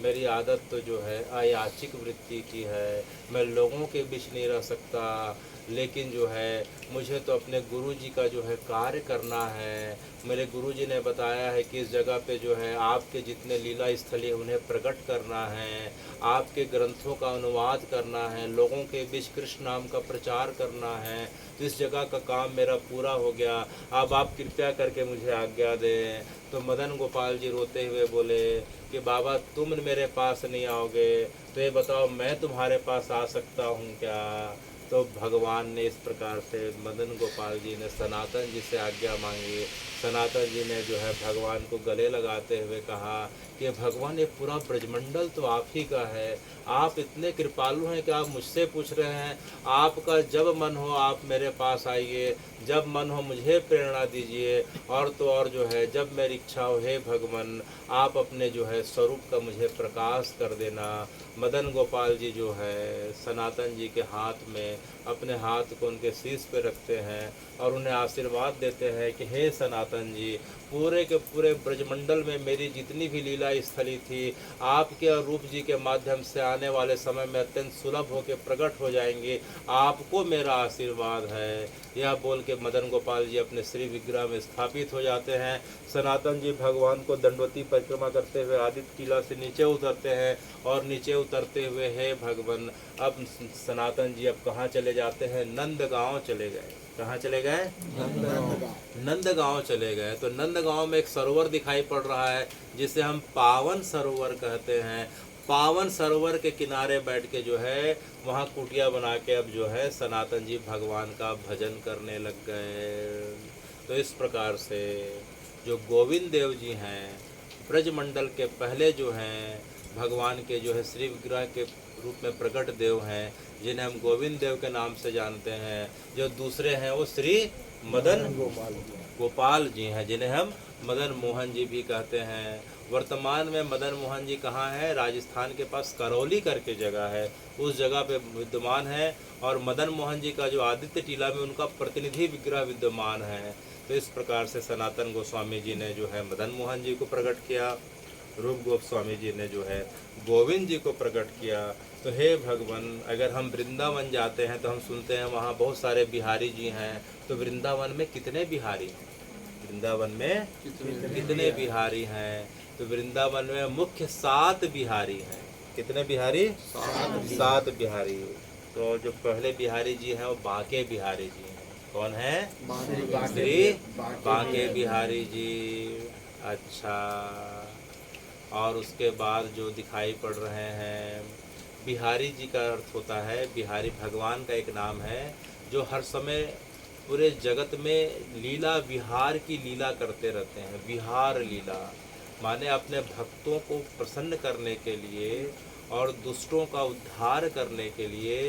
मेरी आदत तो जो है अयाचिक वृत्ति की है, मैं लोगों के बीच नहीं रह सकता, लेकिन जो है मुझे तो अपने गुरु जी का जो है कार्य करना है। मेरे गुरु जी ने बताया है कि इस जगह पे जो है आपके जितने लीला स्थली उन्हें प्रकट करना है, आपके ग्रंथों का अनुवाद करना है, लोगों के बीच कृष्ण नाम का प्रचार करना है। तो इस जगह का काम मेरा पूरा हो गया, अब आप कृपया करके मुझे आज्ञा दें। तो मदन गोपाल जी रोते हुए बोले कि बाबा तुम मेरे पास नहीं आओगे, तो ये बताओ मैं तुम्हारे पास आ सकता हूँ क्या? तो भगवान ने इस प्रकार से मदन गोपाल जी ने सनातन जी से आज्ञा मांगी। सनातन जी ने जो है भगवान को गले लगाते हुए कहा कि भगवान ये पूरा ब्रजमंडल तो आप ही का है, आप इतने कृपालु हैं कि आप मुझसे पूछ रहे हैं, आपका जब मन हो आप मेरे पास आइए, जब मन हो मुझे प्रेरणा दीजिए, और तो और जो है जब मेरी इच्छा हो हे भगवान आप अपने जो है स्वरूप का मुझे प्रकाश कर देना। मदन गोपाल जी जो है सनातन जी के हाथ में अपने हाथ को उनके शीश पे रखते हैं और उन्हें आशीर्वाद देते हैं कि हे सनातन जी, पूरे के पूरे ब्रजमंडल में मेरी जितनी भी लीला स्थली थी आपके और रूप जी के माध्यम से आने वाले समय में अत्यंत सुलभ होकर प्रकट हो जाएंगे, आपको मेरा आशीर्वाद है। यह बोल के मदन गोपाल जी अपने श्री विग्रह में स्थापित हो जाते हैं। सनातन जी भगवान को दंडवती परिक्रमा करते हुए आदित्य किला से नीचे उतरते हैं और नीचे उतरते हुए हे भगवान, अब सनातन जी अब कहाँ चले जाते हैं? नंदगांव चले गए। कहाँ चले गए? नंदगांव चले गए। तो नंदगांव में एक सरोवर दिखाई पड़ रहा है जिसे हम पावन सरोवर कहते हैं। पावन सरोवर के किनारे बैठ के जो है वहाँ कुटिया बना के अब जो है सनातन जी भगवान का भजन करने लग गए। तो इस प्रकार से जो गोविंद देव जी हैं ब्रजमंडल के पहले जो हैं भगवान के जो है श्री विग्रह के रूप में प्रकट देव हैं, जिन्हें हम गोविंद देव के नाम से जानते हैं। जो दूसरे हैं वो श्री मदन गोपाल जी हैं, जिन्हें हम मदन मोहन जी भी कहते हैं। वर्तमान में मदन मोहन जी कहाँ हैं? राजस्थान के पास करौली करके जगह है, उस जगह पे विद्यमान है। और मदन मोहन जी का जो आदित्य टीला में उनका प्रतिनिधि विग्रह विद्यमान है। तो इस प्रकार से सनातन गोस्वामी जी ने जो है मदन मोहन जी को प्रकट किया, रूप गोस्वामी जी ने जो है गोविंद जी को प्रकट किया। तो हे भगवान, अगर हम वृंदावन जाते हैं तो हम सुनते हैं वहाँ बहुत सारे बिहारी जी हैं। तो वृंदावन में कितने बिहारी हैं? वृंदावन में कितने बिहारी हैं? तो वृंदावन में मुख्य 7 बिहारी हैं। कितने बिहारी? 7 बिहारी। तो जो पहले बिहारी जी हैं वो बांके बिहारी जी हैं। कौन है? श्री बांके बिहारी जी। अच्छा, और उसके बाद जो दिखाई पड़ रहे हैं बिहारी जी का अर्थ होता है, बिहारी भगवान का एक नाम है जो हर समय पूरे जगत में लीला विहार की लीला करते रहते हैं। विहार लीला माने अपने भक्तों को प्रसन्न करने के लिए और दुष्टों का उद्धार करने के लिए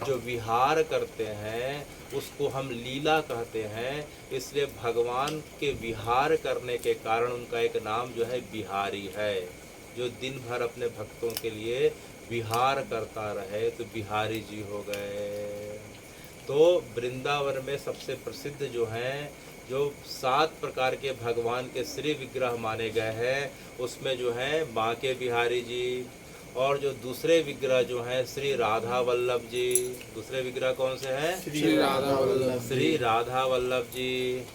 जो विहार करते हैं उसको हम लीला कहते हैं। इसलिए भगवान के विहार करने के कारण उनका एक नाम जो है बिहारी है। जो दिन भर अपने भक्तों के लिए विहार करता रहे तो बिहारी जी हो गए। तो वृंदावन में सबसे प्रसिद्ध जो हैं, जो 7 प्रकार के भगवान के श्री विग्रह माने गए हैं, उसमें जो है बांके बिहारी जी, और जो दूसरे विग्रह जो हैं श्री राधा वल्लभ जी। दूसरे विग्रह कौन से हैं? श्री राधा वल्लभ श्री राधा वल्लभ जी।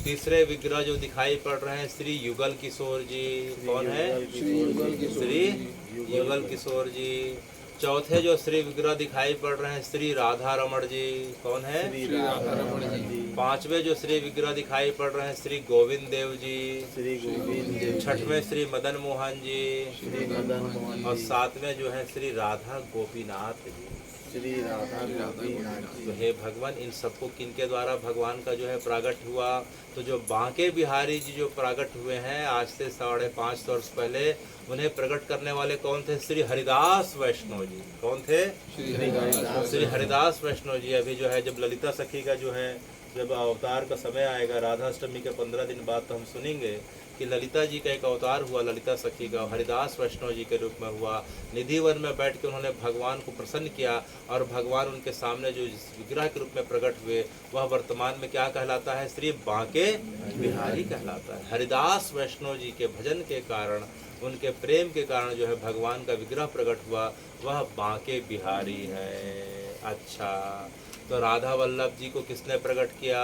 तीसरे विग्रह जो दिखाई पड़ रहे हैं श्री युगल किशोर जी। कौन है? श्री युगल किशोर श्री जी। युगल किशोर जी। चौथे जो श्री विग्रह दिखाई पड़ रहे हैं श्री राधा रमण जी। कौन है? श्री राधा रमण जी। पांचवें जो श्री विग्रह दिखाई पड़ रहे हैं श्री गोविंद देव जी। श्री गोविंद देव जी। छठवें श्री मदन मोहन जी। श्री मदन मोहन और जी। 7वें जो है श्री राधा गोपीनाथ जी। श्री राधा गोपीनाथ तो जी। हे भगवान, इन सबको किनके द्वारा भगवान का जो है प्रागट हुआ? तो जो बांके बिहारी जी जो प्रागट हुए हैं आज से 550 वर्ष पहले, उन्हें प्रकट करने वाले कौन थे? श्री हरिदास वैष्णव जी। कौन थे? श्री हरिदास श्री हरिदास वैष्णव जी। अभी जो है जब ललिता सखी का जो है जब अवतार का समय आएगा राधाष्टमी के 15 दिन बाद, तो हम सुनेंगे कि ललिता जी का एक अवतार हुआ, ललिता सखी का हरिदास वैष्णव जी के रूप में हुआ। निधिवन में बैठ के उन्होंने भगवान को प्रसन्न किया और भगवान उनके सामने जो जिस विग्रह के रूप में प्रकट हुए वह वर्तमान में क्या कहलाता है? श्री बांके बिहारी कहलाता है। हरिदास वैष्णव जी के भजन के कारण, उनके प्रेम के कारण जो है भगवान का विग्रह प्रकट हुआ, वह बांके बिहारी है। अच्छा, तो राधा वल्लभ जी को किसने प्रकट किया?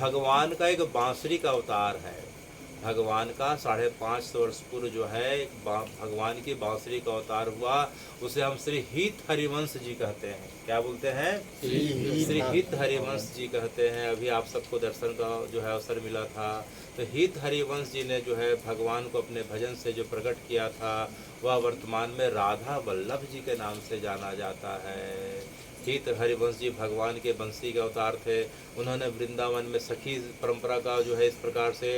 भगवान का एक बांसुरी का अवतार है। भगवान का 550 वर्ष पूर्व जो है एक भगवान की बांसुरी का अवतार हुआ, उसे हम श्री हित हरिवंश जी कहते हैं। क्या बोलते हैं? श्री हित हरिवंश जी कहते हैं। अभी आप सबको दर्शन का जो है अवसर मिला था। तो हित हरिवंश जी ने जो है भगवान को अपने भजन से जो प्रकट किया था, वह वर्तमान में राधा वल्लभ जी के नाम से जाना जाता है। हित हरिवंश जी भगवान के बंसी के अवतार थे। उन्होंने वृंदावन में सखी परंपरा का जो है इस प्रकार से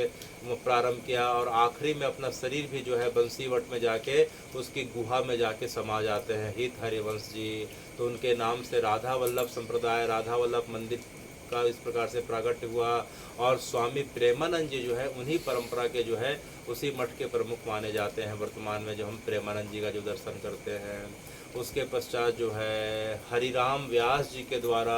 प्रारंभ किया, और आखिरी में अपना शरीर भी जो है बंसीवट में जाके उसकी गुहा में जाके समा जाते हैं हित हरिवंश जी। तो उनके नाम से राधा वल्लभ संप्रदाय, राधा वल्लभ मंदिर का इस प्रकार से प्रागट हुआ। और स्वामी प्रेमानंद जी जो है उन्हीं परंपरा के जो है उसी मठ के प्रमुख माने जाते हैं वर्तमान में, जो हम प्रेमानंद जी का जो दर्शन करते हैं। उसके पश्चात जो है हरिराम व्यास जी के द्वारा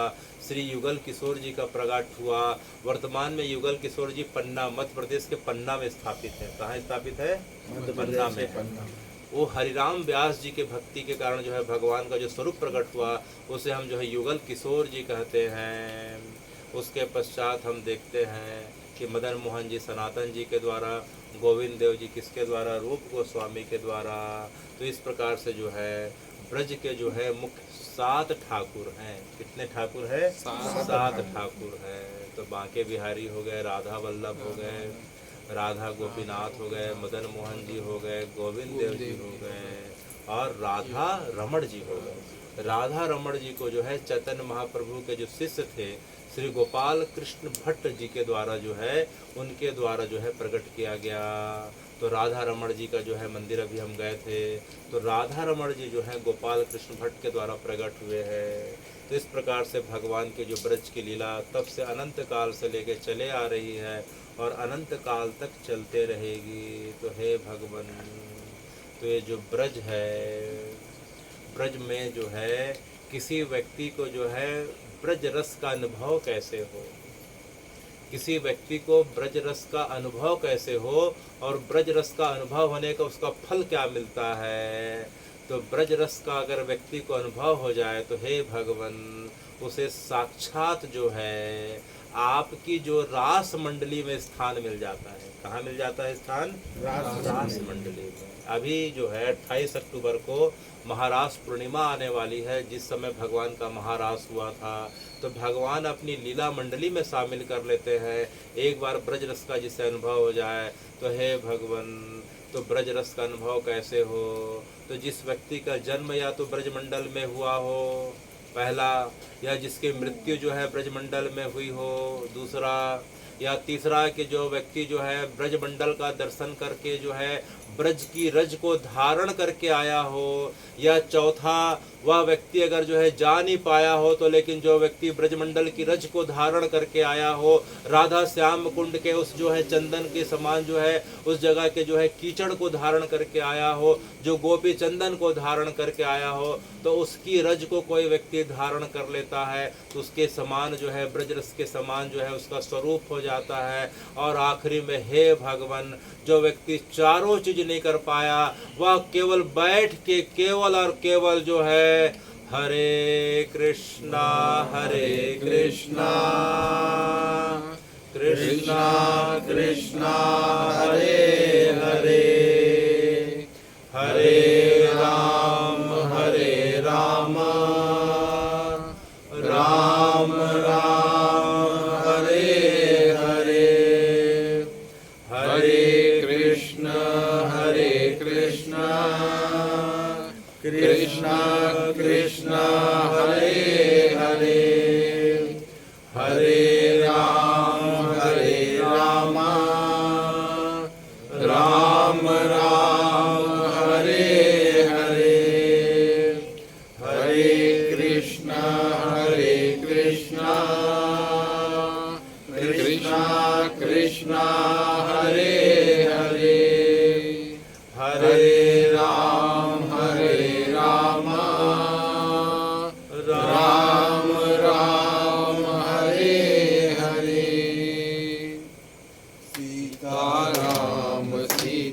श्री युगल किशोर जी का प्रकट हुआ। वर्तमान में युगल किशोर जी पन्ना, मध्य प्रदेश के पन्ना में स्थापित है। कहाँ स्थापित है? पन्ना में है। वो हरिराम व्यास जी के भक्ति के कारण जो है भगवान का जो स्वरूप प्रकट हुआ, उसे हम जो है युगल किशोर जी कहते हैं। उसके पश्चात हम देखते हैं कि मदन मोहन जी सनातन जी के द्वारा, गोविंद देव जी किसके द्वारा? रूप गोस्वामी के द्वारा। तो इस प्रकार से जो है ब्रज के जो है मुख्य 7 ठाकुर हैं। कितने ठाकुर है? 7 ठाकुर हैं। तो बांके बिहारी हो गए, राधा वल्लभ हो गए, राधा गोपीनाथ हो गए, मदन मोहन जी हो गए, गोविंद देव जी हो गए, और राधा रमण जी हो गए। राधा रमण जी को जो है चैतन्य महाप्रभु के जो शिष्य थे श्री गोपाल कृष्ण भट्ट जी के द्वारा जो है उनके द्वारा जो है प्रकट किया गया। तो राधा रमण जी का जो है मंदिर अभी हम गए थे, तो राधा रमण जी जो है गोपाल कृष्ण भट्ट के द्वारा प्रकट हुए हैं। तो इस प्रकार से भगवान के जो ब्रज की लीला तब से अनंत काल से लेके चले आ रही है और अनंत काल तक चलते रहेगी। तो हे भगवान, तो ये जो ब्रज है, ब्रज में जो है किसी व्यक्ति को जो है ब्रज रस का अनुभव कैसे हो, किसी व्यक्ति को ब्रज रस का अनुभव कैसे हो, और ब्रज रस का अनुभव होने का उसका फल क्या मिलता है। तो ब्रज रस का अगर व्यक्ति को अनुभव हो जाए तो हे भगवान, उसे साक्षात जो है आपकी जो रास मंडली में स्थान मिल जाता है। कहाँ मिल जाता है स्थान? रास मंडली में। अभी जो है 28 अक्टूबर को महारास पूर्णिमा आने वाली है, जिस समय भगवान का महारास हुआ था। तो भगवान अपनी लीला मंडली में शामिल कर लेते हैं। एक बार ब्रज रस का जिसे अनुभव हो जाए तो हे भगवान, तो ब्रज रस का अनुभव कैसे हो? तो जिस व्यक्ति का जन्म या तो ब्रजमंडल में हुआ हो पहला, या जिसकी मृत्यु जो है ब्रजमंडल में हुई हो दूसरा, या तीसरा कि जो व्यक्ति जो है ब्रजमंडल का दर्शन करके जो है ब्रज की रज को धारण करके आया हो, या चौथा वह व्यक्ति अगर जो है जा नहीं पाया हो तो लेकिन जो व्यक्ति ब्रजमंडल की रज को धारण करके आया हो, राधा श्याम कुंड के उस जो है चंदन के समान जो है उस जगह के जो है कीचड़ को धारण करके आया हो, जो गोपी चंदन को धारण करके आया हो, तो उसकी रज को कोई व्यक्ति धारण कर लेता है तो उसके समान जो है ब्रज रस के समान जो है उसका स्वरूप हो जाता है। और आखिरी में हे भगवान, जो व्यक्ति चारों चीज नहीं कर पाया वह केवल बैठ के केवल और केवल जो है हरे कृष्णा कृष्णा कृष्णा हरे हरे, हरे राम राम राम हरे हरे, हरे कृष्ण कृष्ण कृष्ण हरे हरे, हरे राम राम राम हरे हरे, हरे कृष्ण कृष्ण कृष्ण हरे हरे, हरे